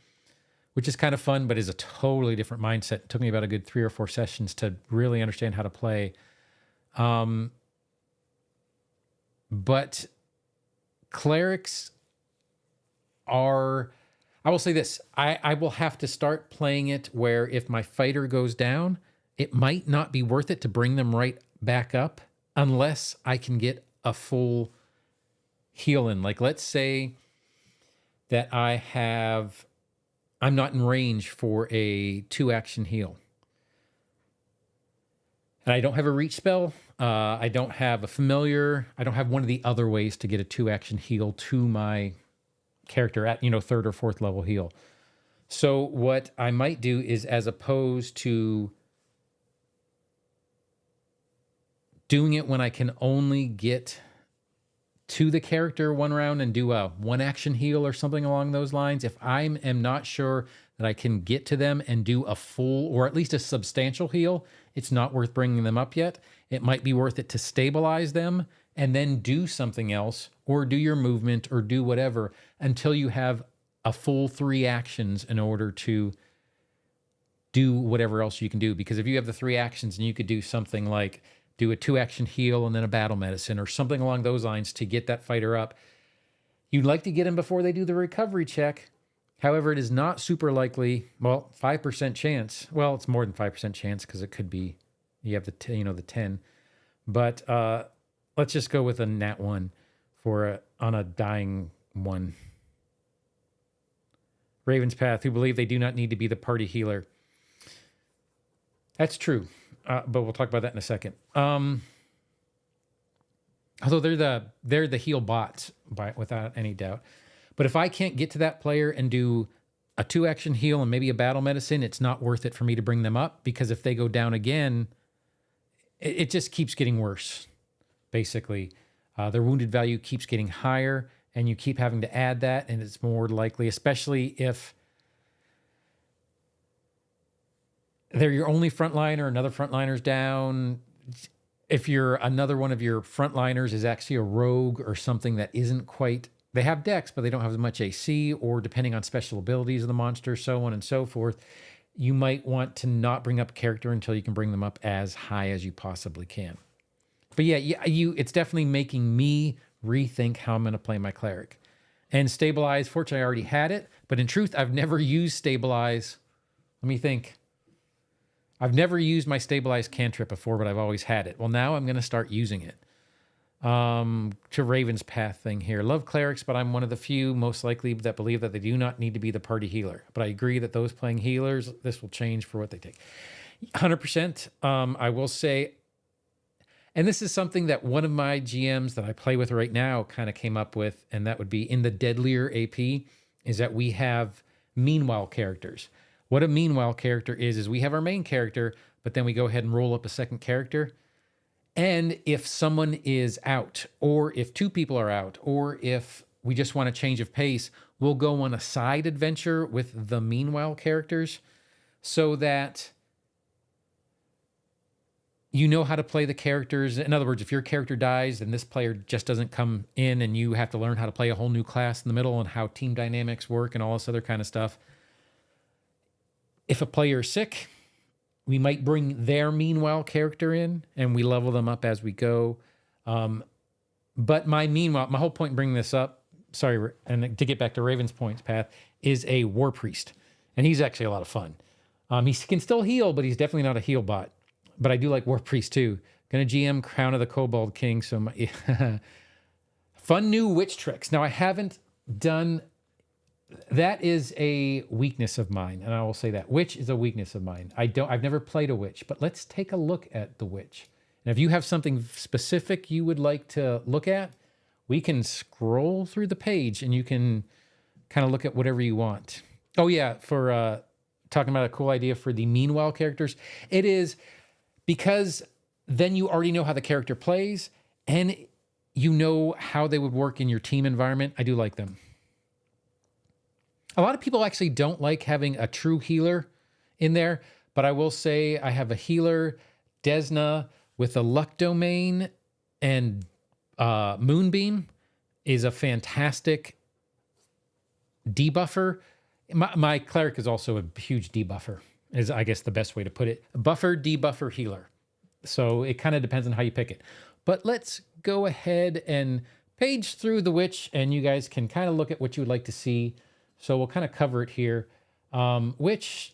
which is kind of fun, but is a totally different mindset. It took me about a good 3 or 4 sessions to really understand how to play. But clerics are, I will say this, I will have to start playing it where if my fighter goes down, it might not be worth it to bring them right back up unless I can get a full heal in. Like, let's say that I'm not in range for a 2-action heal. And I don't have a reach spell. I don't have a familiar. I don't have one of the other ways to get a 2-action heal to my character at, 3rd or 4th level heal. So what I might do is, as opposed to doing it when I can only get to the character one round and do a 1-action heal or something along those lines, if I am not sure that I can get to them and do a full or at least a substantial heal, it's not worth bringing them up yet. It might be worth it to stabilize them and then do something else, or do your movement, or do whatever until you have a full 3 actions in order to do whatever else you can do. Because if you have the 3 actions and you could do something like do a 2-action heal and then a battle medicine or something along those lines to get that fighter up, you'd like to get them before they do the recovery check. However, it is not super likely. Well, 5% chance. Well, it's more than 5% chance because it could be you have the 10. But let's just go with a nat 1 on a dying one. Raven's Path, who believe they do not need to be the party healer. That's true, but we'll talk about that in a second. Although they're the heal bots without any doubt. But if I can't get to that player and do a 2-action heal and maybe a battle medicine, it's not worth it for me to bring them up, because if they go down again, it just keeps getting worse, basically. Their wounded value keeps getting higher, and you keep having to add that, and it's more likely, especially if they're your only frontliner, another frontliner's down. If another one of your frontliners is actually a rogue or something that isn't quite, they have dex, but they don't have as much AC, or depending on special abilities of the monster, so on and so forth, you might want to not bring up a character until you can bring them up as high as you possibly can. But yeah, it's definitely making me rethink how I'm going to play my cleric. And stabilize, fortunately, I already had it, but in truth, I've never used stabilize. Let me think. I've never used my stabilize cantrip before, but I've always had it. Well, now I'm going to start using it. To Raven's Path thing here. Love clerics, but I'm one of the few most likely that believe that they do not need to be the party healer. But I agree that those playing healers, this will change for what they take. 100%. I will say, and this is something that one of my GMs that I play with right now kind of came up with, and that would be in the deadlier AP, is that we have meanwhile characters. What a meanwhile character is we have our main character, but then we go ahead and roll up a second character. And if someone is out, or if 2 people are out, or if we just want a change of pace, we'll go on a side adventure with the meanwhile characters so that you know how to play the characters. In other words, if your character dies and this player just doesn't come in and you have to learn how to play a whole new class in the middle and how team dynamics work and all this other kind of stuff. If a player is sick, we might bring their meanwhile character in and we level them up as we go. But my whole point in bringing this up, sorry, and to get back to Raven's Point's path, is a War Priest. And he's actually a lot of fun. He can still heal, but he's definitely not a heal bot. But I do like War Priest too. Gonna GM Crown of the Kobold King. So fun new witch tricks. Now I haven't done, that is a weakness of mine. And I will say that witch is a weakness of mine. I've never played a witch, but let's take a look at the witch. And if you have something specific you would like to look at, we can scroll through the page and you can kind of look at whatever you want. Oh yeah, for talking about a cool idea for the meanwhile characters. It is because then you already know how the character plays and you know how they would work in your team environment. I do like them. A lot of people actually don't like having a true healer in there, but I will say I have a healer, Desna, with a luck domain, and Moonbeam is a fantastic debuffer. My cleric is also a huge debuffer, is I guess the best way to put it. Buffer, debuffer, healer. So it kind of depends on how you pick it. But let's go ahead and page through the witch, and you guys can kind of look at what you would like to see. So we'll kind of cover it here. Witch,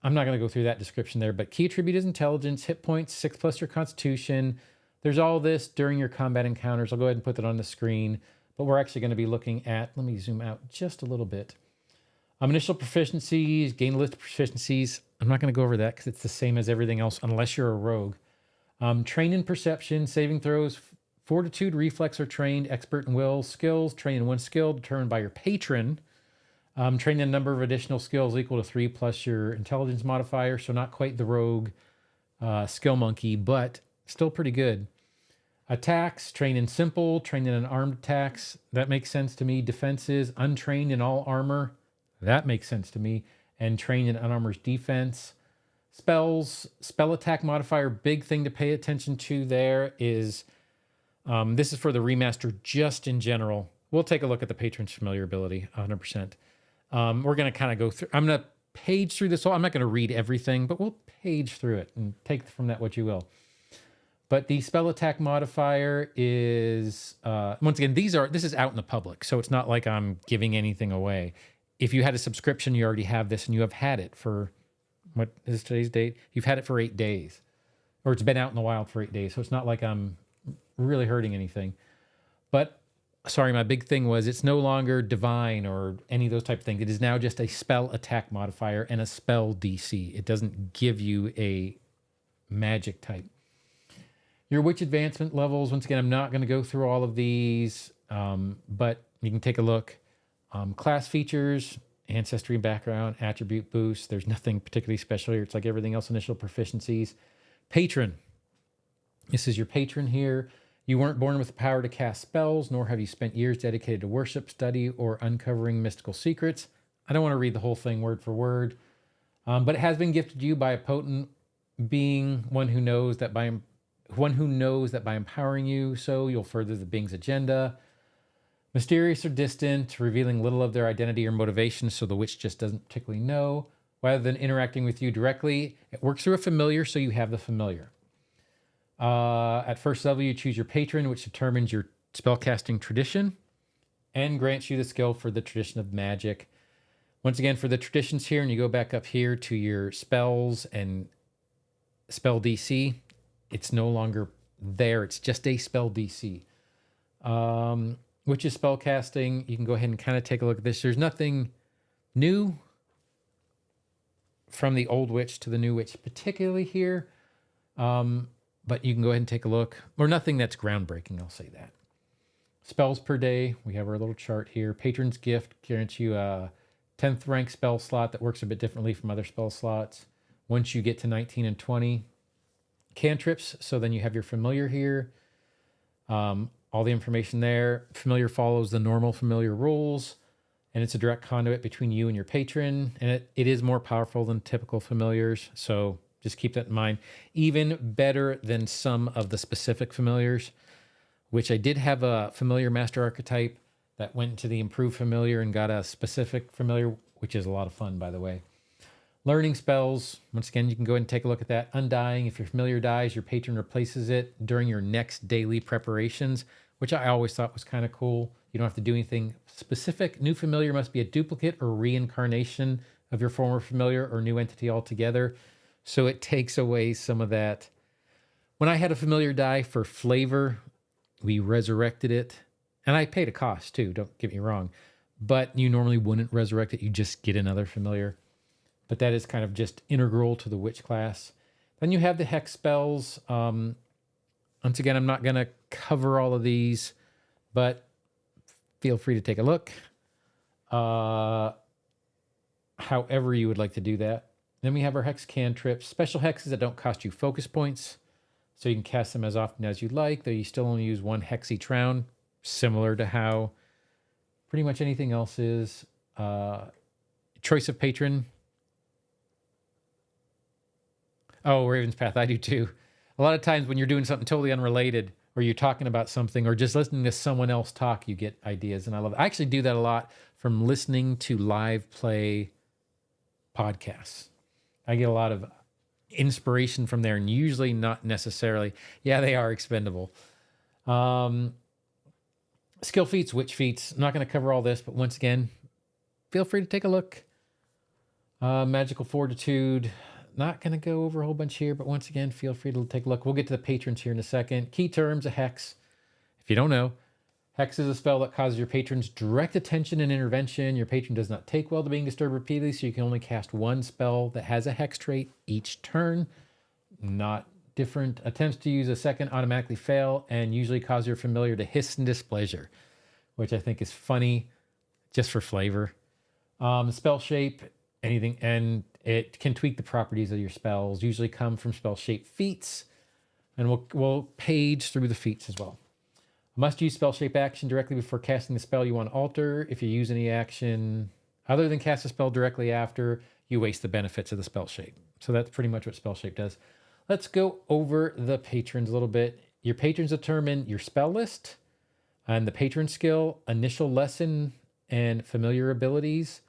I'm not going to go through that description there, but key attribute is intelligence, hit points, 6+ your constitution. There's all this during your combat encounters. I'll go ahead and put that on the screen, but we're actually going to be looking at, let me zoom out just a little bit. Initial proficiencies, gain a list of proficiencies. I'm not going to go over that because it's the same as everything else unless you're a rogue. Trained in perception, saving throws, fortitude, reflex are trained, expert in will, skills, trained in one skill determined by your patron. Trained in a number of additional skills equal to 3 plus your intelligence modifier. So not quite the rogue skill monkey, but still pretty good. Attacks, trained in simple, trained in unarmed attacks. That makes sense to me. Defenses, untrained in all armor. That makes sense to me. And trained in unarmored defense. Spells, spell attack modifier. Big thing to pay attention to there is, this is for the remaster just in general. We'll take a look at the patron's familiar ability, 100%. We're going to kind of go through, I'm going to page through this whole, I'm not going to read everything, but we'll page through it and take from that what you will. But the spell attack modifier is, once again, this is out in the public, so it's not like I'm giving anything away. If you had a subscription, you already have this, and you have had it for, what is today's date? You've had it for 8 days, or it's been out in the wild for 8 days, so it's not like I'm really hurting anything. But, sorry, my big thing was it's no longer divine or any of those type of things. It is now just a spell attack modifier and a spell DC. It doesn't give you a magic type. Your witch advancement levels, once again, I'm not going to go through all of these, but you can take a look. Class features, ancestry and background, attribute boost. There's nothing particularly special here. It's like everything else, initial proficiencies. Patron. This is your patron here. You weren't born with the power to cast spells, nor have you spent years dedicated to worship, study, or uncovering mystical secrets. I don't want to read the whole thing word for word, but it has been gifted to you by a potent being, one who knows that by empowering you, so you'll further the being's agenda. Mysterious or distant, revealing little of their identity or motivation, so the witch just doesn't particularly know. Rather than interacting with you directly, it works through a familiar, so you have the familiar. At first level, you choose your patron, which determines your spellcasting tradition and grants you the skill for the tradition of magic. Once again, for the traditions here, and you go back up here to your spells and spell DC, it's no longer there. It's just a spell DC. Which is spellcasting. You can go ahead and kind of take a look at this. There's nothing new from the old witch to the new witch, particularly here. But you can go ahead and take a look. Or nothing that's groundbreaking, I'll say that. Spells per day. We have our little chart here. Patron's Gift guarantees you a 10th rank spell slot that works a bit differently from other spell slots. Once you get to 19 and 20. Cantrips, so then you have your familiar here. All the information there. Familiar follows the normal familiar rules, and it's a direct conduit between you and your patron, and it is more powerful than typical familiars, so just keep that in mind. Even better than some of the specific familiars, which I did have a familiar master archetype that went into the improved familiar and got a specific familiar, which is a lot of fun, by the way. Learning spells, once again, you can go ahead and take a look at that. Undying, if your familiar dies, your patron replaces it during your next daily preparations, which I always thought was kind of cool. You don't have to do anything specific. New familiar must be a duplicate or reincarnation of your former familiar or new entity altogether. So it takes away some of that. When I had a familiar die for flavor, we resurrected it. And I paid a cost too, don't get me wrong. But you normally wouldn't resurrect it. You just get another familiar. But that is kind of just integral to the witch class. Then you have the hex spells. Once again, I'm not going to cover all of these, but feel free to take a look. However you would like to do that. Then we have our hex cantrips. Special hexes that don't cost you focus points. So you can cast them as often as you like, though you still only use one hex each round. Similar to how pretty much anything else is. Choice of patron. Oh, Raven's Path, I do too. A lot of times when you're doing something totally unrelated, or you're talking about something, or just listening to someone else talk, you get ideas, and I love it. I actually do that a lot from listening to live play podcasts. I get a lot of inspiration from there, and usually not necessarily. Yeah, they are expendable. Skill feats, witch feats. I'm not going to cover all this, but once again, feel free to take a look. Magical fortitude. Not going to go over a whole bunch here, but once again, feel free to take a look. We'll get to the patrons here in a second. Key terms, a hex. If you don't know, hex is a spell that causes your patron's direct attention and intervention. Your patron does not take well to being disturbed repeatedly, so you can only cast one spell that has a hex trait each turn. Not different attempts to use a second automatically fail and usually cause your familiar to hiss in displeasure, which I think is funny just for flavor. Spell shape, anything, and it can tweak the properties of your spells, usually come from spell shape feats, and we'll page through the feats as well. Must use spell shape action directly before casting the spell you want to alter. If you use any action other than cast a spell directly after, you waste the benefits of the spell shape. So that's pretty much what spell shape does. Let's go over the patrons a little bit. Your patrons determine your spell list and the patron skill, initial lesson, and familiar abilities.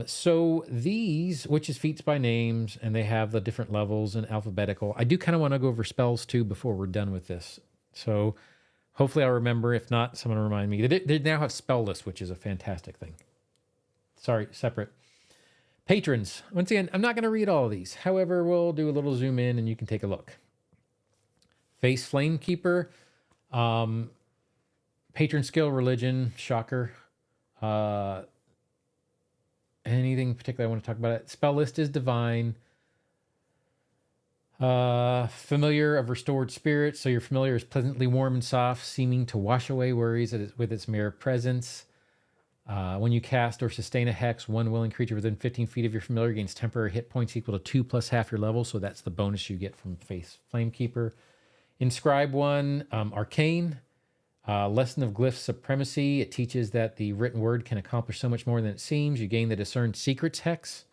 So these, which is feats by names, and they have the different levels in alphabetical. I do kind of want to go over spells too before we're done with this. So hopefully I'll remember. If not, someone will remind me. They now have spell lists, which is a fantastic thing. Sorry, separate. Patrons. Once again, I'm not going to read all of these. However, we'll do a little zoom in and you can take a look. Face Flamekeeper. Patron skill, religion, shocker. Anything particular I want to talk about it? Spell list is divine. Familiar of restored spirit. So your familiar is pleasantly warm and soft, seeming to wash away worries with its mere presence. When you cast or sustain a hex, one willing creature within 15 feet of your familiar gains temporary hit points equal to 2 plus half your level. So that's the bonus you get from Face Flamekeeper. Inscribe one, Arcane. Lesson of Glyph Supremacy. It teaches that the written word can accomplish so much more than it seems. You gain the Discern Secrets hex,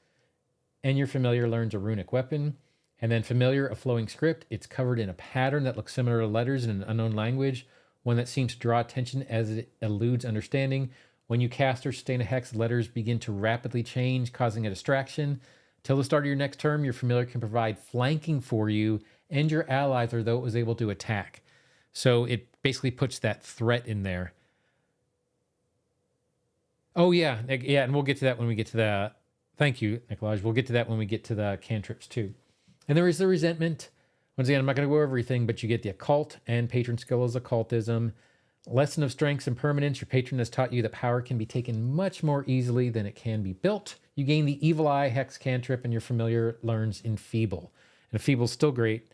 and your familiar learns a runic weapon. And then Familiar, a flowing script. It's covered in a pattern that looks similar to letters in an unknown language, one that seems to draw attention as it eludes understanding. When you cast or sustain a hex, letters begin to rapidly change, causing a distraction. Till the start of your next turn, your familiar can provide flanking for you and your allies, or though it was able to attack. So it basically puts that threat in there. Oh, yeah. Yeah, and we'll get to that when we get to the... Thank you, Nicolaj. We'll get to that when we get to the cantrips, too. And there is the resentment. Once again, I'm not going to go over everything, but you get the occult and patron skill as occultism. Lesson of strengths and permanence. Your patron has taught you that power can be taken much more easily than it can be built. You gain the Evil Eye hex cantrip, and your familiar learns Enfeeble. And Enfeeble's still great.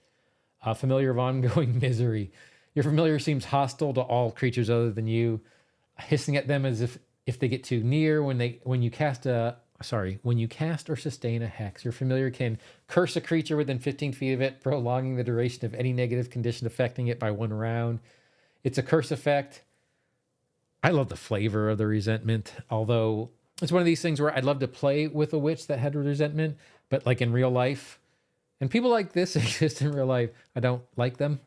Familiar of ongoing misery. Your familiar seems hostile to all creatures other than you, hissing at them as if they get too near. When you cast or sustain a hex, your familiar can curse a creature within 15 feet of it, prolonging the duration of any negative condition affecting it by 1 round. It's a curse effect. I love the flavor of the resentment, although it's one of these things where I'd love to play with a witch that had resentment, but like in real life, and people like this exist in real life, I don't like them.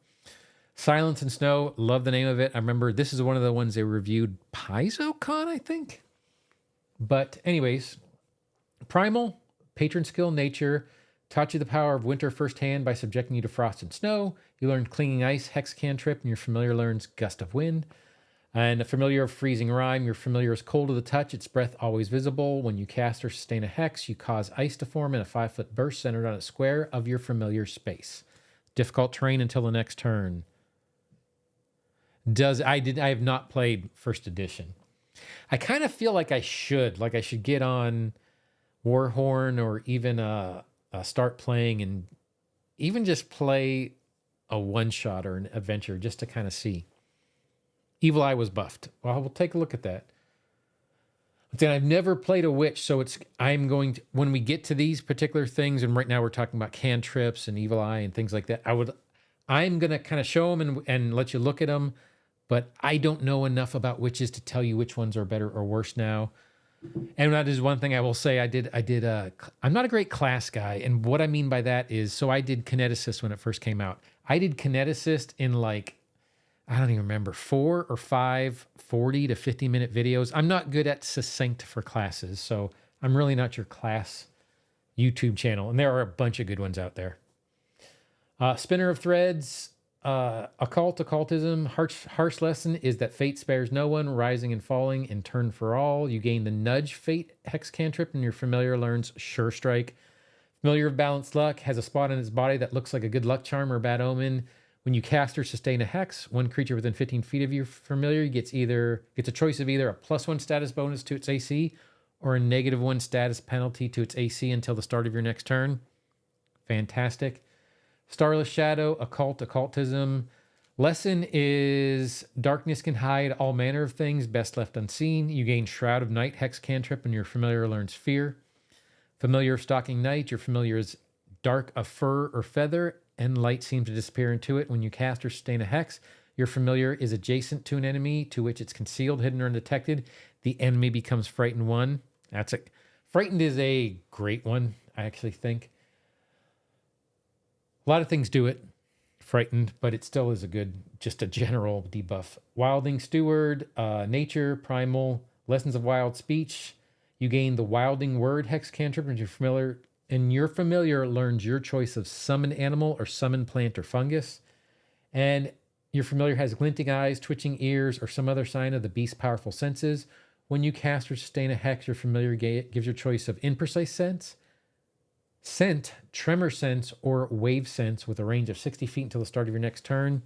Silence and Snow, love the name of it. I remember this is one of the ones they reviewed, PaizoCon, I think. But anyways, Primal, patron skill, nature, taught you the power of winter firsthand by subjecting you to frost and snow. You learned Clinging Ice, hex cantrip, and your familiar learns Gust of Wind. And a familiar of Freezing Rime, your familiar is cold to the touch, its breath always visible. When you cast or sustain a hex, you cause ice to form in a 5-foot burst centered on a square of your familiar space. Difficult terrain until the next turn. I have not played first edition. I kind of feel like I should get on Warhorn or even start playing and even just play a one-shot or an adventure just to kind of see. Evil Eye was buffed. Well, we'll take a look at that. But then I've never played a witch, so when we get to these particular things, and right now we're talking about cantrips and Evil Eye and things like that, I'm going to kind of show them and let you look at them, but I don't know enough about witches to tell you which ones are better or worse now. And that is one thing I will say. I'm not a great class guy. And what I mean by that is, so I did Kineticist when it first came out. I did Kineticist in I don't even remember, 4 or 5 40 to 50 minute videos. I'm not good at succinct for classes. So I'm really not your class YouTube channel. And there are a bunch of good ones out there. Spinner of Threads, occultism, harsh lesson is that fate spares no one, rising and falling in turn for all. You gain the Nudge Fate hex cantrip, and your familiar learns Sure Strike. Familiar of Balanced Luck has a spot in its body that looks like a good luck charm or bad omen. When you cast or sustain a hex, one creature within 15 feet of your familiar gets a choice of either a +1 status bonus to its AC or a -1 status penalty to its AC until the start of your next turn. Fantastic. Starless Shadow, Occult, Occultism. Lesson is darkness can hide all manner of things, best left unseen. You gain Shroud of Night, Hex cantrip, and your familiar learns Fear. Familiar of Stalking Night, your familiar is dark of fur or feather, and light seems to disappear into it. When you cast or sustain a hex, your familiar is adjacent to an enemy to which it's concealed, hidden, or undetected. The enemy becomes frightened one. That's a frightened is a great one, I actually think. A lot of things do it, frightened, but it still is a good, just a general debuff. Wilding Steward, Nature, Primal, Lessons of Wild Speech. You gain the Wilding Word Hex cantrip, and your familiar learns your choice of summon animal or summon plant or fungus. And your familiar has glinting eyes, twitching ears, or some other sign of the beast's powerful senses. When you cast or sustain a hex, your familiar gives your choice of imprecise sense, scent, tremor sense, or wave sense with a range of 60 feet until the start of your next turn.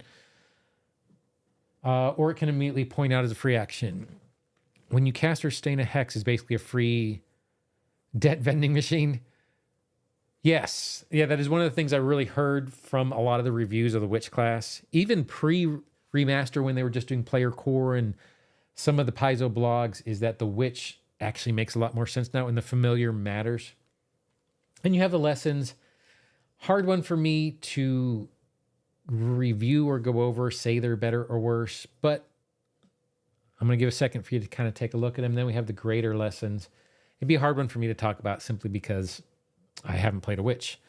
Or it can immediately point out as a free action. When you cast or sustain a hex is basically a free debt vending machine. Yes. Yeah, that is one of the things I really heard from a lot of the reviews of the Witch class. Even pre-remaster when they were just doing player core and some of the Paizo blogs is that the Witch actually makes a lot more sense now and the familiar matters. And you have the lessons. Hard one for me to review or go over, say they're better or worse, but I'm going to give a second for you to kind of take a look at them. Then we have the greater lessons. It'd be a hard one for me to talk about simply because I haven't played a Witch.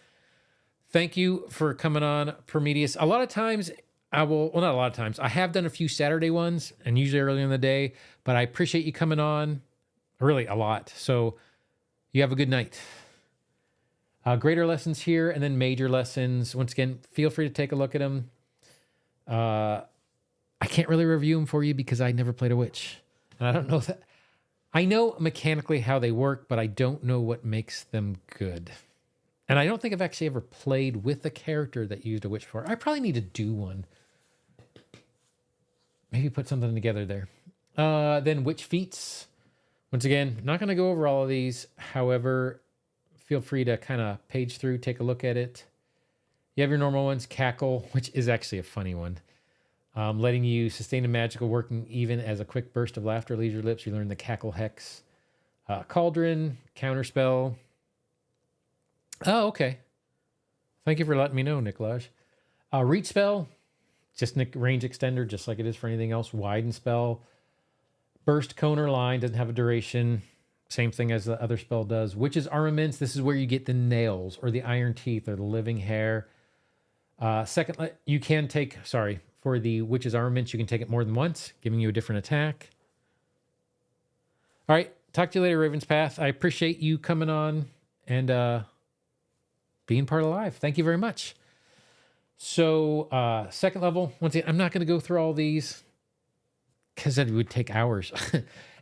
Thank you for coming on, Prometheus. A lot of times not a lot of times. I have done a few Saturday ones and usually early in the day, but I appreciate you coming on really a lot. So you have a good night. Greater lessons here and then major lessons. Once again, feel free to take a look at them. I can't really review them for you because I never played a Witch. And I don't know that. I know mechanically how they work, but I don't know what makes them good. And I don't think I've actually ever played with a character that used a Witch before. I probably need to do one. Maybe put something together there. Then Witch feats. Once again, not going to go over all of these. However, feel free to kind of page through, take a look at it. You have your normal ones. Cackle, which is actually a funny one. Letting you sustain a magical working even as a quick burst of laughter leaves your lips. You learn the Cackle Hex. Cauldron, Counterspell. Oh, okay. Thank you for letting me know, Nikolaj. Reach Spell, just range extender, just like it is for anything else. Widen Spell. Burst, Cone, or Line, doesn't have a duration. Same thing as the other spell does. Witch's Armaments, this is where you get the nails or the iron teeth or the living hair. Second, you can take, for the Witch's Armaments, you can take it more than once, giving you a different attack. All right, talk to you later, Raven's Path. I appreciate you coming on and being part of the live. Thank you very much. So, second level, once again, I'm not going to go through all these because it would take hours.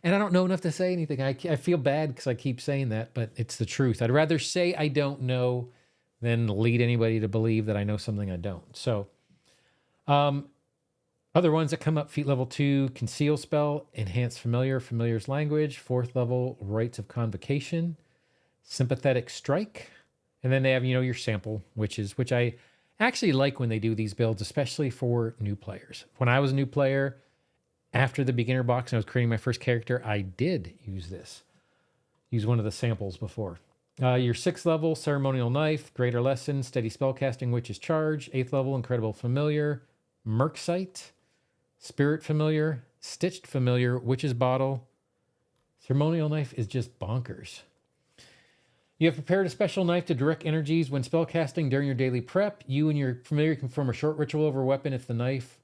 And I don't know enough to say anything. I feel bad because I keep saying that, but it's the truth. I'd rather say I don't know than lead anybody to believe that I know something I don't. So, other ones that come up, feat level 2, Conceal Spell, Enhance Familiar's Language, 4th level, Rites of Convocation, Sympathetic Strike, and then they have, your sample witches, which I actually like when they do these builds, especially for new players. When I was a new player, after the beginner box and I was creating my first character, I did use one of the samples before. Your 6th level, Ceremonial Knife, Greater Lesson, Steady Spellcasting, Witch's Charge, 8th level, Incredible Familiar, Merksight, Spirit Familiar, Stitched Familiar, Witch's Bottle. Ceremonial Knife is just bonkers. You have prepared a special knife to direct energies when spellcasting during your daily prep. You and your familiar can perform a short ritual over a weapon if the knife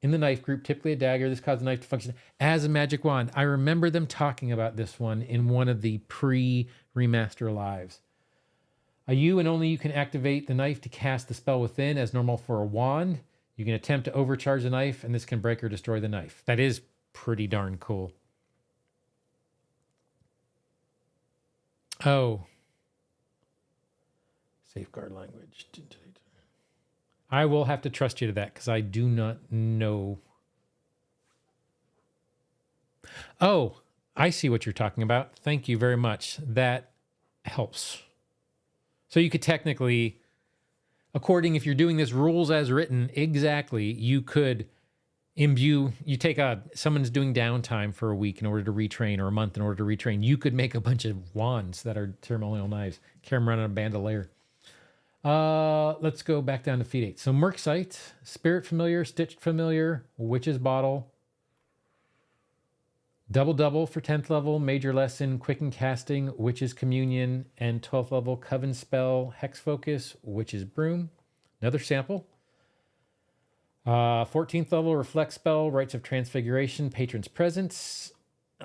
in the knife group, typically a dagger. This causes the knife to function as a magic wand. I remember them talking about this one in one of the pre-remaster lives. You and only you can activate the knife to cast the spell within as normal for a wand. You can attempt to overcharge the knife, and this can break or destroy the knife. That is pretty darn cool. Oh. Safeguard language. I will have to trust you to that because I do not know. Oh, I see what you're talking about. Thank you very much. That helps. So you could technically, according, if you're doing this rules as written, exactly, you could imbue, you take someone's doing downtime for a week in order to retrain, or a month in order to retrain. You could make a bunch of wands that are ceremonial knives. Carry them around on a bandolier. Let's go back down to feat 8. So Merc Sight, Spirit Familiar, Stitched Familiar, Witch's Bottle, Double for 10th level, Major Lesson, Quicken Casting, Witch's Communion, and 12th level Coven Spell, Hex Focus, Witch's Broom. Another sample. 14th level Reflect Spell, Rites of Transfiguration, Patron's Presence.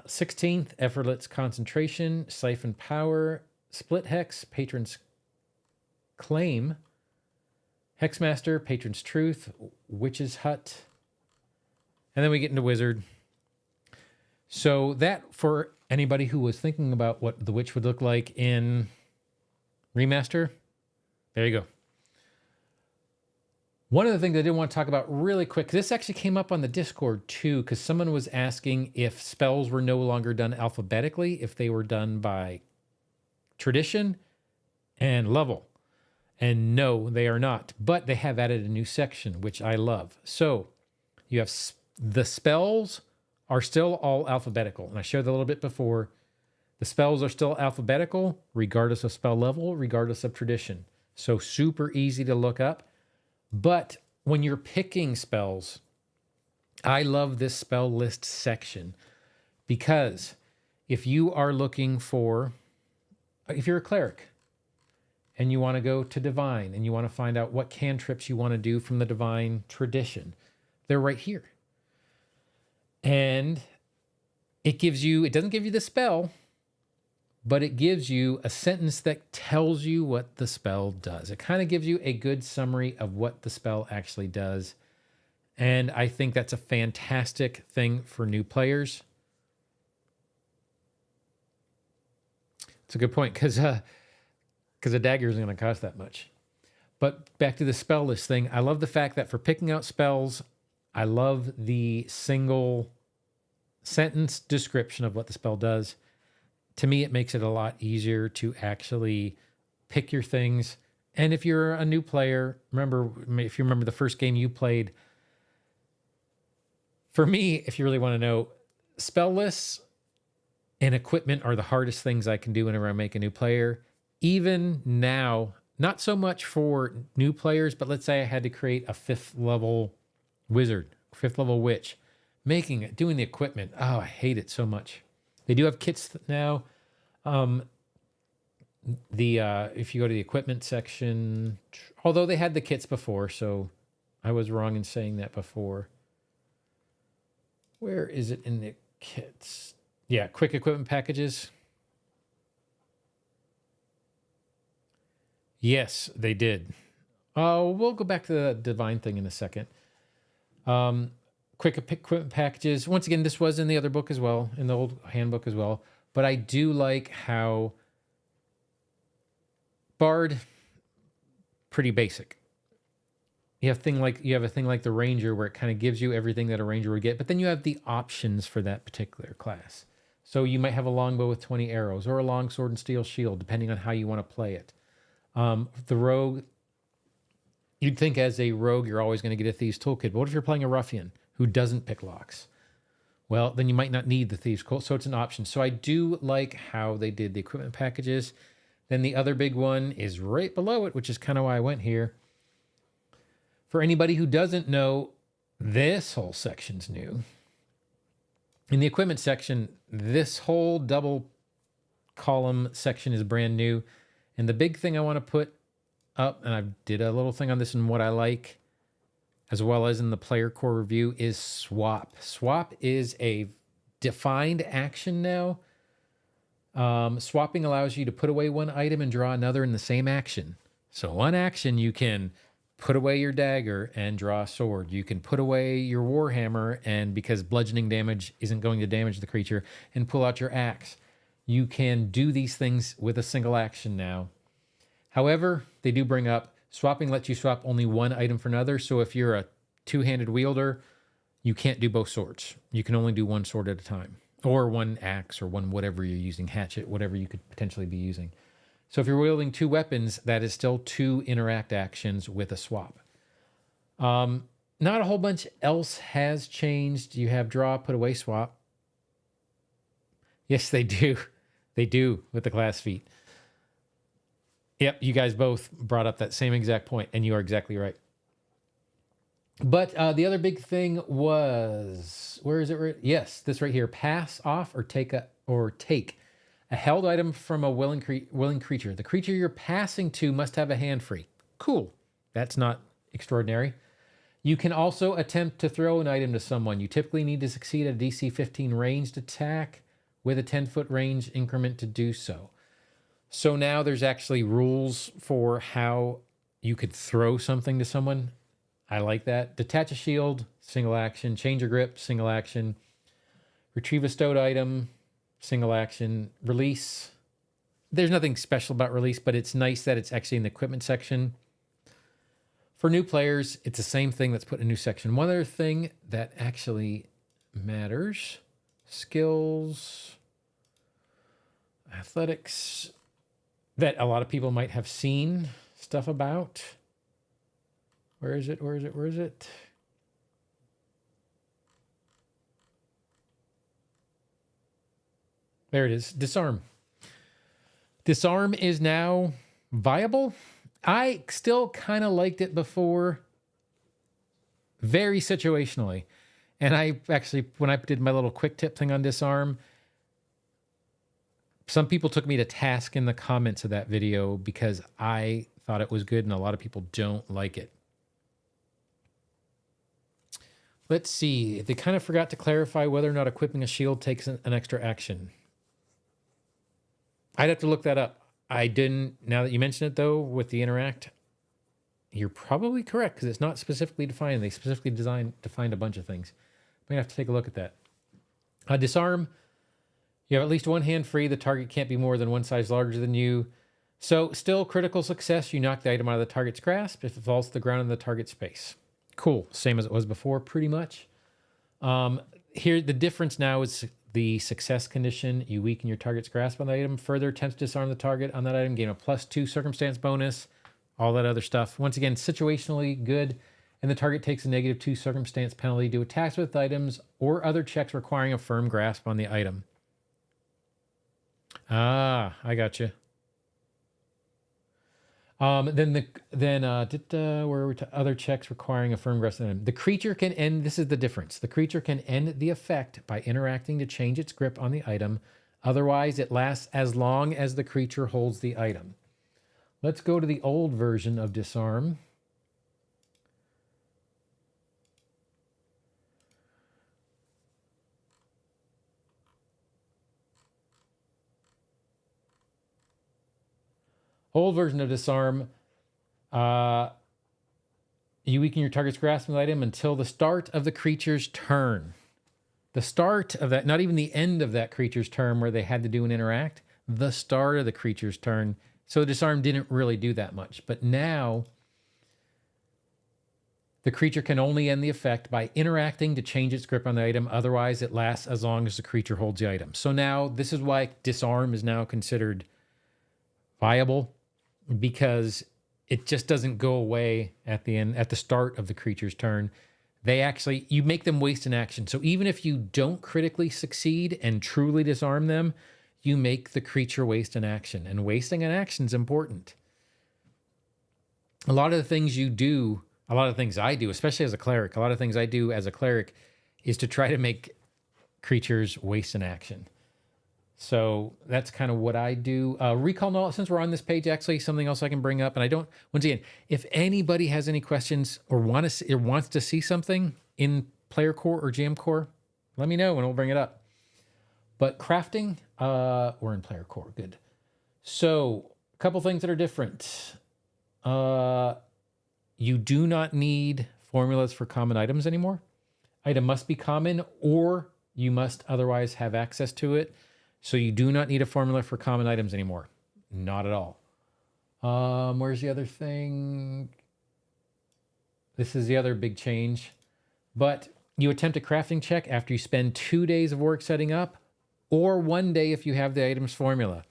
16th, Effortless Concentration, Siphon Power, Split Hex, Patron's Claim, Hexmaster, Patron's Truth, Witch's Hut. And then we get into Wizard. So that, for anybody who was thinking about what the Witch would look like in Remaster, there you go. One of the things I did want to talk about really quick, this actually came up on the Discord too, because someone was asking if spells were no longer done alphabetically, if they were done by tradition and level. And no, they are not. But they have added a new section, which I love. So you have the spells are still all alphabetical. And I showed that a little bit before. The spells are still alphabetical, regardless of spell level, regardless of tradition. So super easy to look up. But when you're picking spells, I love this spell list section, because if you are looking for, if you're a cleric and you want to go to divine and you want to find out what cantrips you want to do from the divine tradition, they're right here. And it gives you, it doesn't give you the spell, but it gives you a sentence that tells you what the spell does. It kind of gives you a good summary of what the spell actually does. And I think that's a fantastic thing for new players. It's a good point, because a dagger isn't going to cost that much. But back to the spell list thing, I love the fact that for picking out spells, I love the single sentence description of what the spell does. To me, it makes it a lot easier to actually pick your things. And if you're a new player, if you remember the first game you played, for me, if you really want to know, spell lists and equipment are the hardest things I can do whenever I make a new player. Even now, not so much for new players, but let's say I had to create a 5th level wizard, 5th level witch, doing the equipment. Oh, I hate it so much. They do have kits now. If you go to the equipment section, although they had the kits before, so I was wrong in saying that before. Where is it in the kits? Yeah, quick equipment packages. Yes, they did. Oh, we'll go back to the divine thing in a second. Quick equipment packages. Once again, this was in the other book as well, in the old handbook as well. But I do like how Bard, pretty basic. You have a thing like the Ranger, where it kind of gives you everything that a Ranger would get, but then you have the options for that particular class. So you might have a longbow with 20 arrows, or a longsword and steel shield, depending on how you want to play it. The rogue, you'd think as a rogue you're always going to get a thieves toolkit. But what if you're playing a ruffian who doesn't pick locks? Well, then you might not need the thieves toolkit, so it's an option. So I do like how they did the equipment packages. Then the other big one is right below it, which is kind of why I went here. For anybody who doesn't know, this whole section's new. In the equipment section, this whole double column section is brand new. And the big thing I want to put up, and I did a little thing on this and what I like, as well as in the player core review, is swap. Swap is a defined action now. Swapping allows you to put away one item and draw another in the same action. So one action, you can put away your dagger and draw a sword. You can put away your warhammer, and because bludgeoning damage isn't going to damage the creature, and pull out your axe. You can do these things with a single action now. However, they do bring up swapping lets you swap only one item for another. So if you're a two-handed wielder, you can't do both swords. You can only do one sword at a time, or one axe, or one whatever you're using, hatchet, whatever you could potentially be using. So if you're wielding 2 weapons, that is still 2 interact actions with a swap. Not a whole bunch else has changed. You have draw, put away, swap. Yes, they do. They do with the class feat. Yep, you guys both brought up that same exact point, and you are exactly right. But the other big thing was, where is it? Yes, this right here. Pass off or take a held item from a willing creature. The creature you're passing to must have a hand free. Cool. That's not extraordinary. You can also attempt to throw an item to someone. You typically need to succeed at a DC 15 ranged attack with a 10-foot range increment to do so. So now there's actually rules for how you could throw something to someone. I like that. Detach a shield, single action. Change your grip, single action. Retrieve a stowed item, single action. Release. There's nothing special about release, but it's nice that it's actually in the equipment section. For new players, it's the same thing that's put in a new section. One other thing that actually matters. Skills. Athletics. That a lot of people might have seen stuff about. Where is it? Where is it? Where is it? There it is. Disarm. Disarm is now viable. I still kind of liked it before. Very situationally. And I actually, when I did my little quick tip thing on disarm, some people took me to task in the comments of that video because I thought it was good and a lot of people don't like it. Let's see. They kind of forgot to clarify whether or not equipping a shield takes an extra action. I'd have to look that up. I didn't. Now that you mention it, though, with the interact, you're probably correct because it's not specifically defined. They specifically defined a bunch of things. I'm going to have to take a look at that. Disarm. You have at least one hand free. The target can't be more than one size larger than you. So still critical success. You knock the item out of the target's grasp if it falls to the ground in the target space. Cool. Same as it was before, pretty much. Here, the difference now is the success condition. You weaken your target's grasp on the item. Further attempts to disarm the target on that item. Gain a +2 circumstance bonus. All that other stuff. Once again, situationally good. And the target takes a -2 circumstance penalty to attacks with items or other checks requiring a firm grasp on the item. Ah, I got you. Where are we to other checks requiring a firm grasp on them? The creature can end, this is the difference. The creature can end the effect by interacting to change its grip on the item. Otherwise, it lasts as long as the creature holds the item. Let's go to the old version of disarm. Old version of disarm, you weaken your target's grasp on the item until the start of the creature's turn. The start of that, not even the end of that creature's turn where they had to do an interact, the start of the creature's turn. So disarm didn't really do that much. But now, the creature can only end the effect by interacting to change its grip on the item. Otherwise, it lasts as long as the creature holds the item. So now, this is why disarm is now considered viable. Because it just doesn't go away at the end, at the start of the creature's turn. They actually, you make them waste an action. So even if you don't critically succeed and truly disarm them, you make the creature waste an action. And wasting an action is important. A lot of the things you do, a lot of things I do, especially as a cleric, a lot of things I do as a cleric is to try to make creatures waste an action. So that's kind of what I do. Recall knowledge, since we're on this page, actually something else I can bring up. And I don't, once again, if anybody has any questions or wants to see something in player core or GM core, let me know and we'll bring it up. But crafting, we're in player core, good. So a couple things that are different. You do not need formulas for common items anymore. Item must be common or you must otherwise have access to it. So you do not need a formula for common items anymore. Not at all. Where's the other thing? This is the other big change. But you attempt a crafting check after you spend 2 days of work setting up, or 1 day if you have the item's formula.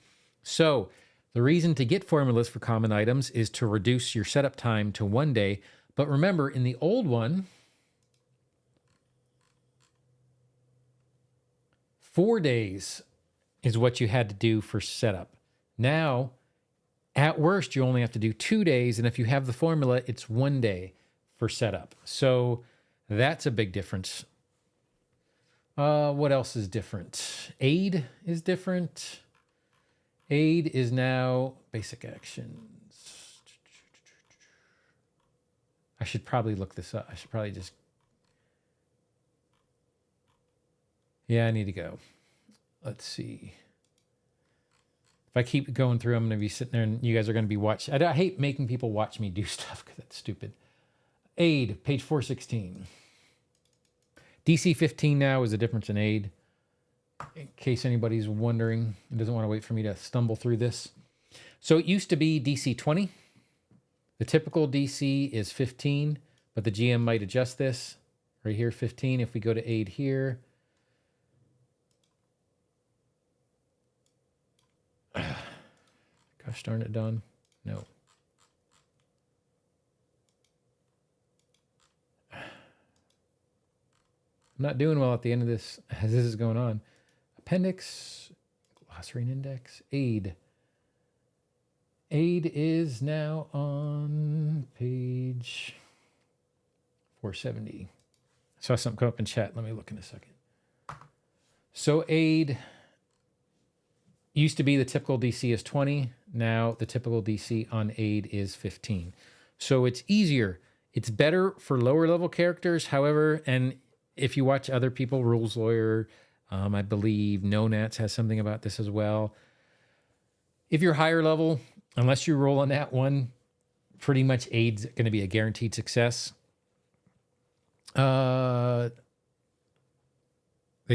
So The reason to get formulas for common items is to reduce your setup time to 1 day. But remember, in the old one, 4 days is what you had to do for setup. Now, at worst, you only have to do 2 days. And if you have the formula, it's 1 day for setup. So that's a big difference. What else is different? Aid is different. Aid is now basic actions. I should probably look this up. I should probably just... Yeah, I need to go. Let's see. If I keep going through, I'm going to be sitting there and you guys are going to be watching. I hate making people watch me do stuff because that's stupid. Aid, page 416. DC 15 now is the difference in aid. In case anybody's wondering and doesn't want to wait for me to stumble through this. So it used to be DC 20. The typical DC is 15, but the GM might adjust this. Right here, 15. If we go to aid here. Gosh darn it, Don. No. I'm not doing well at the end of this as this is going on. Appendix, glossary and index, aid. Aid is now on page 470. I saw something come up in chat. Let me look in a second. So aid used to be the typical DC is 20. Now the typical DC on aid is 15. So it's easier. It's better for lower level characters. However, and if you watch other people, Rules Lawyer, I believe No Nats has something about this as well. If you're higher level, unless you roll on that one, pretty much aid's going to be a guaranteed success. They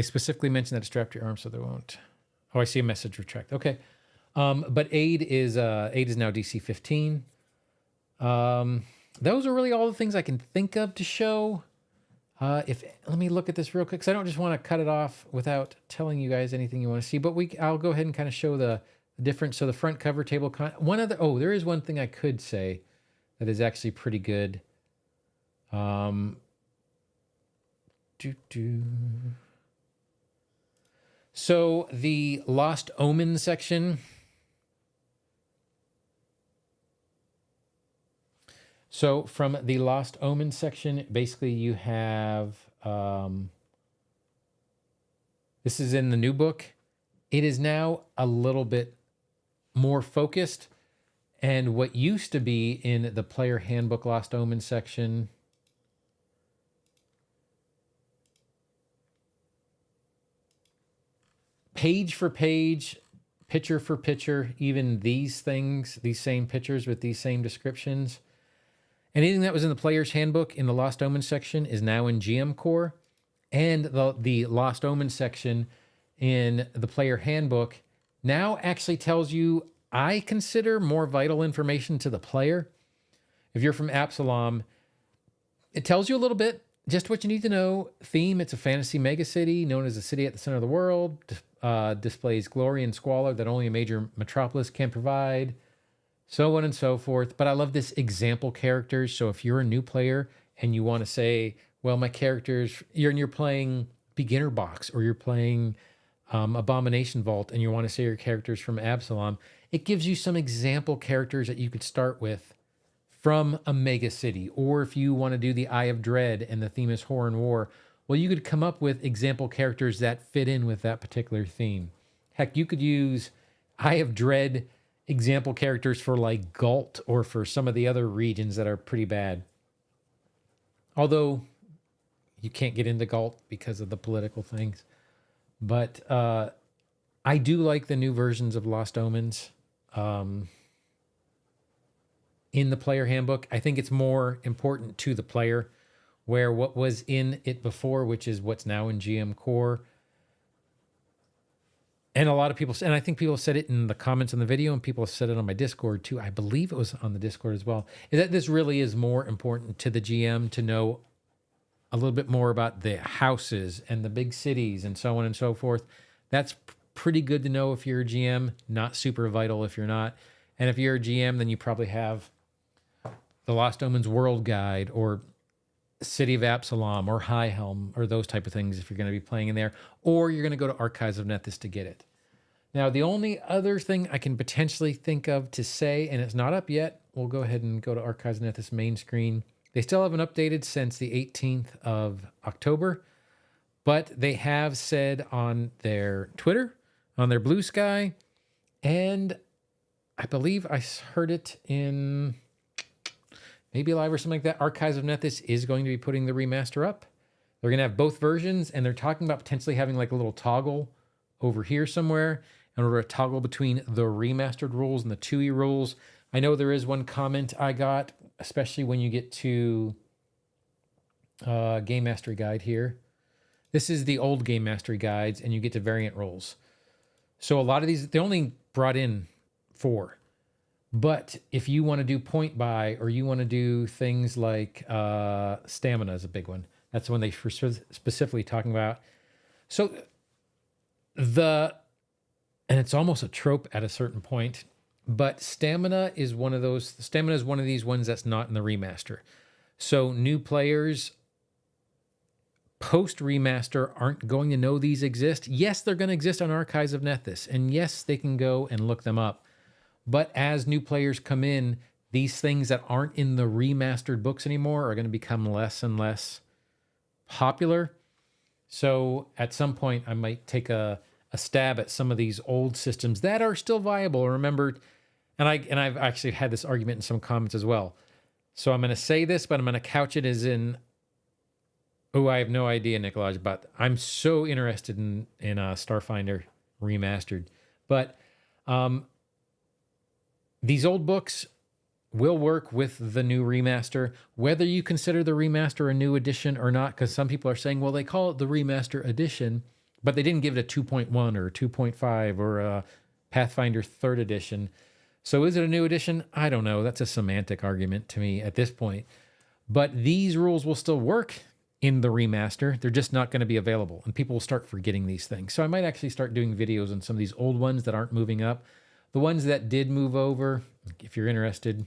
specifically mentioned that to strap to your arm, so they won't. Oh, I see a message retract. Okay. But aid is now DC 15. Those are really all the things I can think of to show. Let me look at this real quick, because I don't just want to cut it off without telling you guys anything you want to see. But I'll go ahead and kind of show the difference. So the front cover table, there is one thing I could say that is actually pretty good. So the Lost Omen section. So from the Lost Omen section, basically you have, this is in the new book. It is now a little bit more focused. And what used to be in the player handbook Lost Omen section, page for page, picture for picture, even these things, these same pictures with these same descriptions, anything that was in the player's handbook in the Lost Omen section is now in GM Core, and the Lost Omen section in the player handbook now actually tells you, I consider, more vital information to the player. If you're from Absalom, it tells you a little bit, just what you need to know. Theme, it's a fantasy megacity known as the city at the center of the world. Displays glory and squalor that only a major metropolis can provide. So on and so forth. But I love this example characters. So if you're a new player and you want to say, well, my characters, you're playing Beginner Box, or you're playing Abomination Vault, and you want to say your characters from Absalom, it gives you some example characters that you could start with from a mega city. Or if you want to do the Eye of Dread and the theme is horror and war, well, you could come up with example characters that fit in with that particular theme. Heck, you could use Eye of Dread example characters for like Galt, or for some of the other regions that are pretty bad. Although you can't get into Galt because of the political things. But I do like the new versions of Lost Omens in the player handbook. I think it's more important to the player, where what was in it before, which is what's now in GM Core. And a lot of people, and I think people said it in the comments on the video, and people have said it on my Discord too. I believe it was on the Discord as well, is that this really is more important to the GM to know a little bit more about the houses and the big cities and so on and so forth. That's pretty good to know if you're a GM, not super vital if you're not. And if you're a GM, then you probably have the Lost Omens World Guide or City of Absalom or High Helm or those type of things if you're going to be playing in there, or you're going to go to Archives of Nethys to get it. Now, the only other thing I can potentially think of to say, and it's not up yet, we'll go ahead and go to Archives of Nethys main screen. They still haven't updated since the 18th of October, but they have said on their Twitter, on their BlueSky, and I believe I heard it in maybe live or something like that, Archives of Nethys is going to be putting the remaster up. They're going to have both versions, and they're talking about potentially having like a little toggle over here somewhere in order to toggle between the remastered rules and the 2E rules. I know there is one comment I got, especially when you get to Game Mastery Guide here. This is the old Game Mastery Guides, and you get to variant rules. So a lot of these, they only brought in 4. But if you want to do point buy, or you want to do things like stamina is a big one. That's the one they were specifically talking about. So and it's almost a trope at a certain point, but stamina is one of these ones that's not in the remaster. So new players post remaster aren't going to know these exist. Yes, they're going to exist on Archives of Nethys, and yes, they can go and look them up. But as new players come in, these things that aren't in the remastered books anymore are going to become less and less popular. So at some point, I might take a stab at some of these old systems that are still viable. Remember, and I've actually had this argument in some comments as well. So I'm going to say this, but I'm going to couch it as in, oh, I have no idea, Nikolaj, but I'm so interested in Starfinder Remastered. But these old books will work with the new remaster, whether you consider the remaster a new edition or not, because some people are saying, well, they call it the remaster edition, but they didn't give it a 2.1 or a 2.5 or a Pathfinder 3rd edition. So is it a new edition? I don't know. That's a semantic argument to me at this point. But these rules will still work in the remaster. They're just not going to be available, and people will start forgetting these things. So I might actually start doing videos on some of these old ones that aren't moving up. The ones that did move over, if you're interested,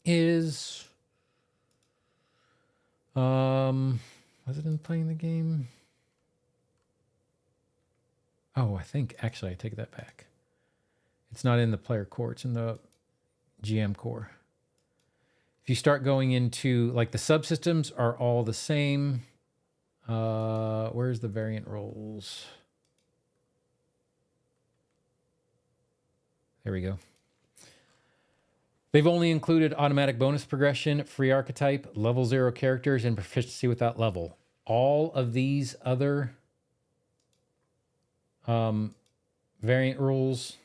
is was it in playing the game? Oh, I think actually I take that back. It's not in the player core, it's in the GM core. If you start going into, like, the subsystems are all the same. Where's the variant roles? There we go. They've only included automatic bonus progression, free archetype, level 0 characters, and proficiency without level. All of these other variant rules,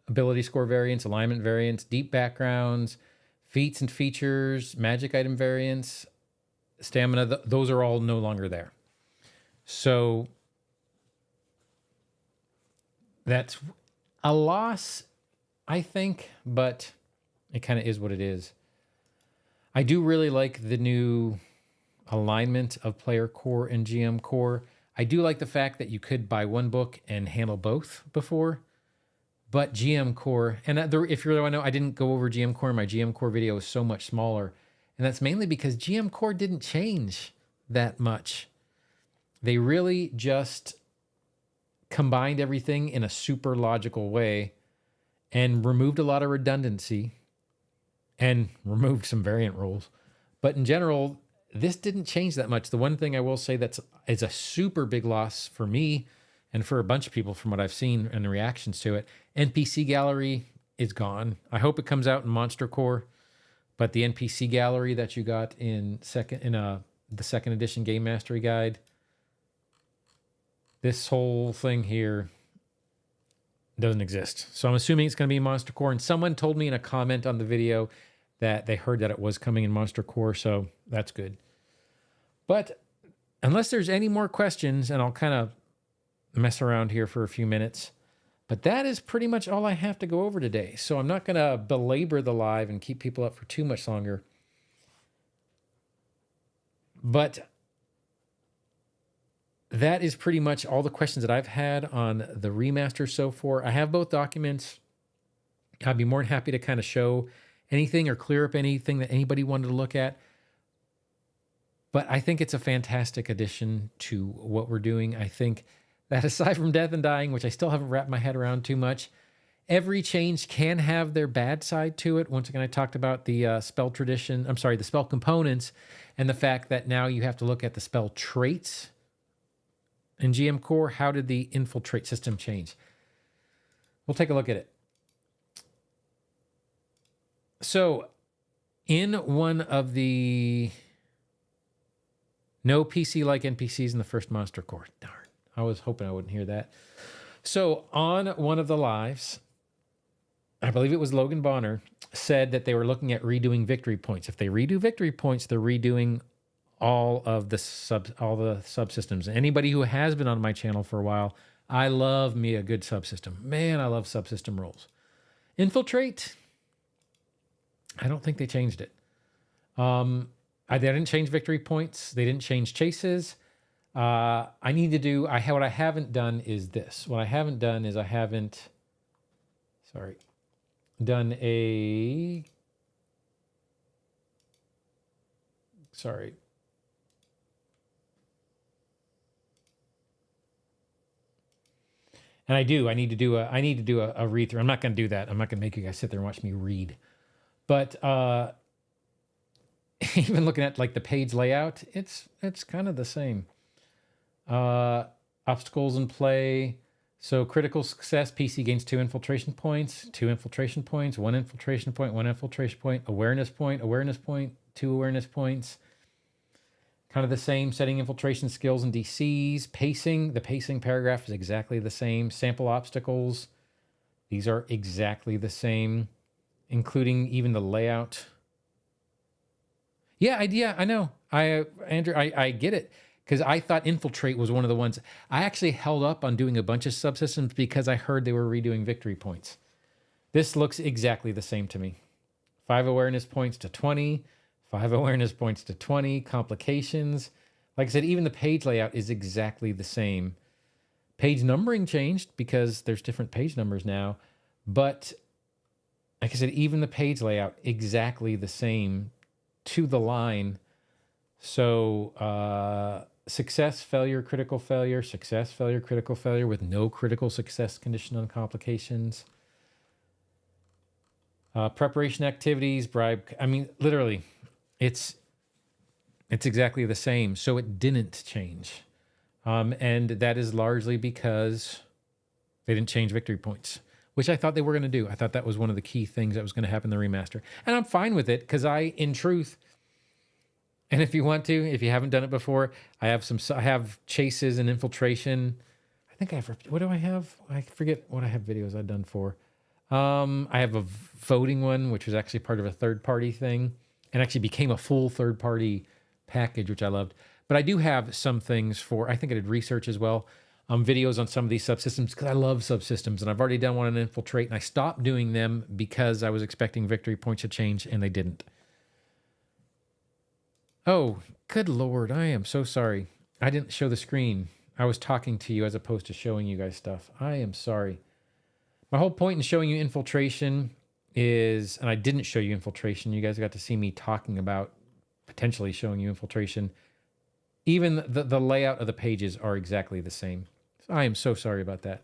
ability score variants, alignment variants, deep backgrounds, feats and features, magic item variants, stamina, those are all no longer there. So that's a loss, I think, but it kind of is what it is. I do really like the new alignment of player core and GM core. I do like the fact that you could buy one book and handle both before, but GM core, and if you really want to know, I didn't go over GM core. My GM core video is so much smaller, and that's mainly because GM core didn't change that much. They really just combined everything in a super logical way and removed a lot of redundancy and removed some variant rules. But in general, this didn't change that much. The one thing I will say is a super big loss for me and for a bunch of people from what I've seen and the reactions to it, NPC gallery is gone. I hope it comes out in Monster Core, but the NPC gallery that you got in the second edition Game Mastery Guide, this whole thing here doesn't exist. So I'm assuming it's going to be Monster Core. And someone told me in a comment on the video that they heard that it was coming in Monster Core. So that's good. But unless there's any more questions, and I'll kind of mess around here for a few minutes, but that is pretty much all I have to go over today. So I'm not going to belabor the live and keep people up for too much longer. But that is pretty much all the questions that I've had on the remaster so far. I have both documents. I'd be more than happy to kind of show anything or clear up anything that anybody wanted to look at. But I think it's a fantastic addition to what we're doing. I think that aside from Death and Dying, which I still haven't wrapped my head around too much, every change can have their bad side to it. Once again, I talked about the spell tradition, the spell components, and the fact that now you have to look at the spell traits in GM Core. How did the infiltrate system change? We'll take a look at it. So in one of the no PC-like NPCs in the first Monster Core. Darn, I was hoping I wouldn't hear that. So on one of the lives, I believe it was Logan Bonner, said that they were looking at redoing victory points. If they redo victory points, they're redoing all the subsystems. Anybody who has been on my channel for a while, I love me a good subsystem. Man, I love subsystem roles. Infiltrate, I don't think they changed it. They didn't change victory points. They didn't change chases. What I haven't done is this. What I haven't done is I haven't done a, and I need to do a read through. I'm not going to do that. I'm not going to make you guys sit there and watch me read. But even looking at like the page layout, it's kind of the same. Obstacles in play. So critical success, PC gains 2 infiltration points, 2 infiltration points, 1 infiltration point, 1 infiltration point, awareness point, 2 awareness points. Kind of the same. Setting infiltration skills and DCs. Pacing, the pacing paragraph is exactly the same. Sample obstacles, these are exactly the same, including even the layout. Yeah, I know. Andrew, I get it. Because I thought Infiltrate was one of the ones. I actually held up on doing a bunch of subsystems because I heard they were redoing victory points. This looks exactly the same to me. 5 awareness points to 20. 5 awareness points to 20. Complications. Like I said, even the page layout is exactly the same. Page numbering changed because there's different page numbers now. But like I said, even the page layout, exactly the same to the line. So success, failure, critical failure, success, failure, critical failure with no critical success condition on complications. Preparation activities, bribe. I mean, literally, it's exactly the same. So it didn't change. And that is largely because they didn't change victory points, which I thought they were going to do. I thought that was one of the key things that was going to happen in the remaster. And I'm fine with it because in truth, and if you want to, if you haven't done it before, I have chases and infiltration. I think what do I have? I forget what I have videos I've done for. I have a voting one, which was actually part of a third-party thing and actually became a full third-party package, which I loved. But I do have some things for, I think I did research as well, videos on some of these subsystems because I love subsystems. And I've already done one on Infiltrate, and I stopped doing them because I was expecting victory points to change, and they didn't. Oh, good Lord. I am so sorry. I didn't show the screen. I was talking to you as opposed to showing you guys stuff. I am sorry. My whole point in showing you infiltration is, and I didn't show you infiltration. You guys got to see me talking about potentially showing you infiltration. Even the layout of the pages are exactly the same. So I am so sorry about that.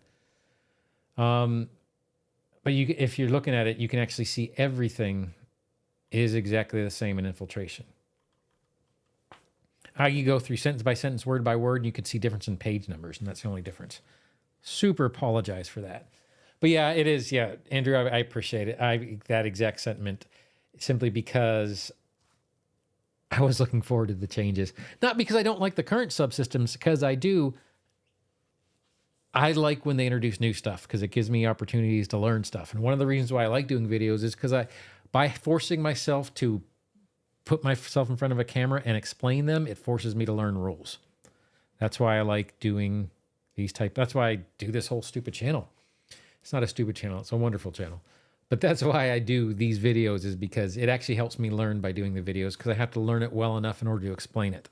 But if you're looking at it, you can actually see everything is exactly the same in infiltration. How you go through sentence by sentence, word by word, you could see difference in page numbers, and that's the only difference. Super apologize for that. But yeah, it is. Yeah, Andrew, I appreciate it. That exact sentiment, simply because I was looking forward to the changes. Not because I don't like the current subsystems, because I do. I like when they introduce new stuff because it gives me opportunities to learn stuff. And one of the reasons why I like doing videos is because by forcing myself to put myself in front of a camera and explain them, it forces me to learn rules. That's why I like doing that's why I do this whole stupid channel. It's not a stupid channel. It's a wonderful channel. But that's why I do these videos, is because it actually helps me learn by doing the videos, because I have to learn it well enough in order to explain it.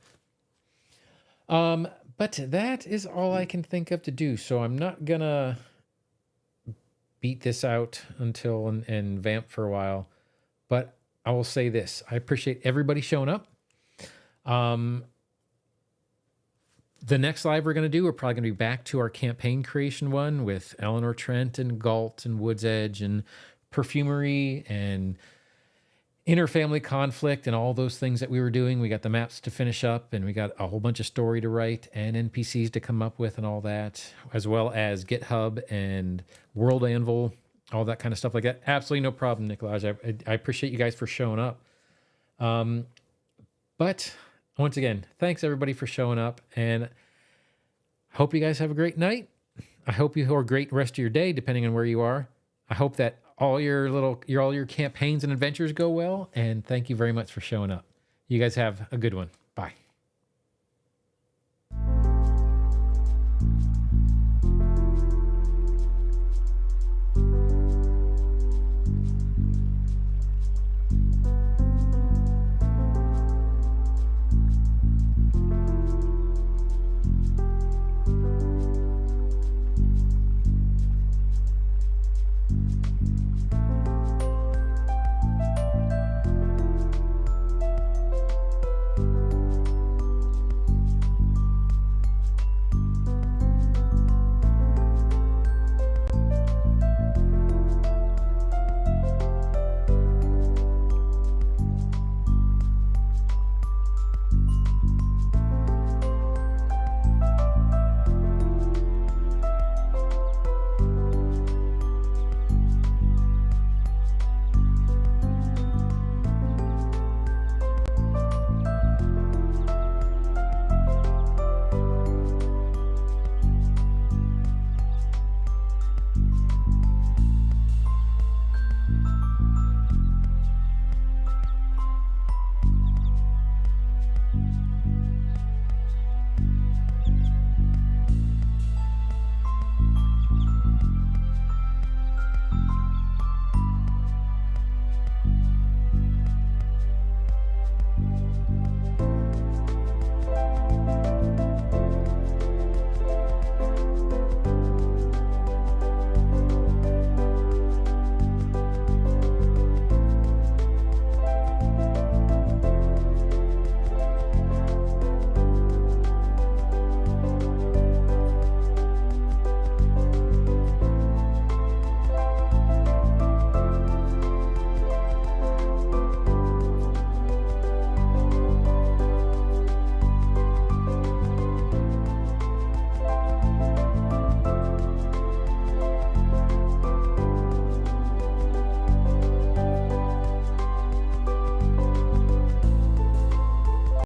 But But that is all I can think of to do. So I'm not gonna beat this out until and vamp for a while. But I will say this: I appreciate everybody showing up. The next live we're going to do, we're probably going to be back to our campaign creation one with Eleanor Trent and Galt and Wood's Edge and perfumery and interfamily conflict and all those things that we were doing. We got the maps to finish up, and we got a whole bunch of story to write and NPCs to come up with and all that, as well as GitHub and World Anvil, all that kind of stuff like that. Absolutely no problem, Nikolaj. I appreciate you guys for showing up. But once again, thanks everybody for showing up, and hope you guys have a great night. I hope you have a great rest of your day, depending on where you are. I hope that all your campaigns and adventures go well, and thank you very much for showing up. You guys have a good one. Bye.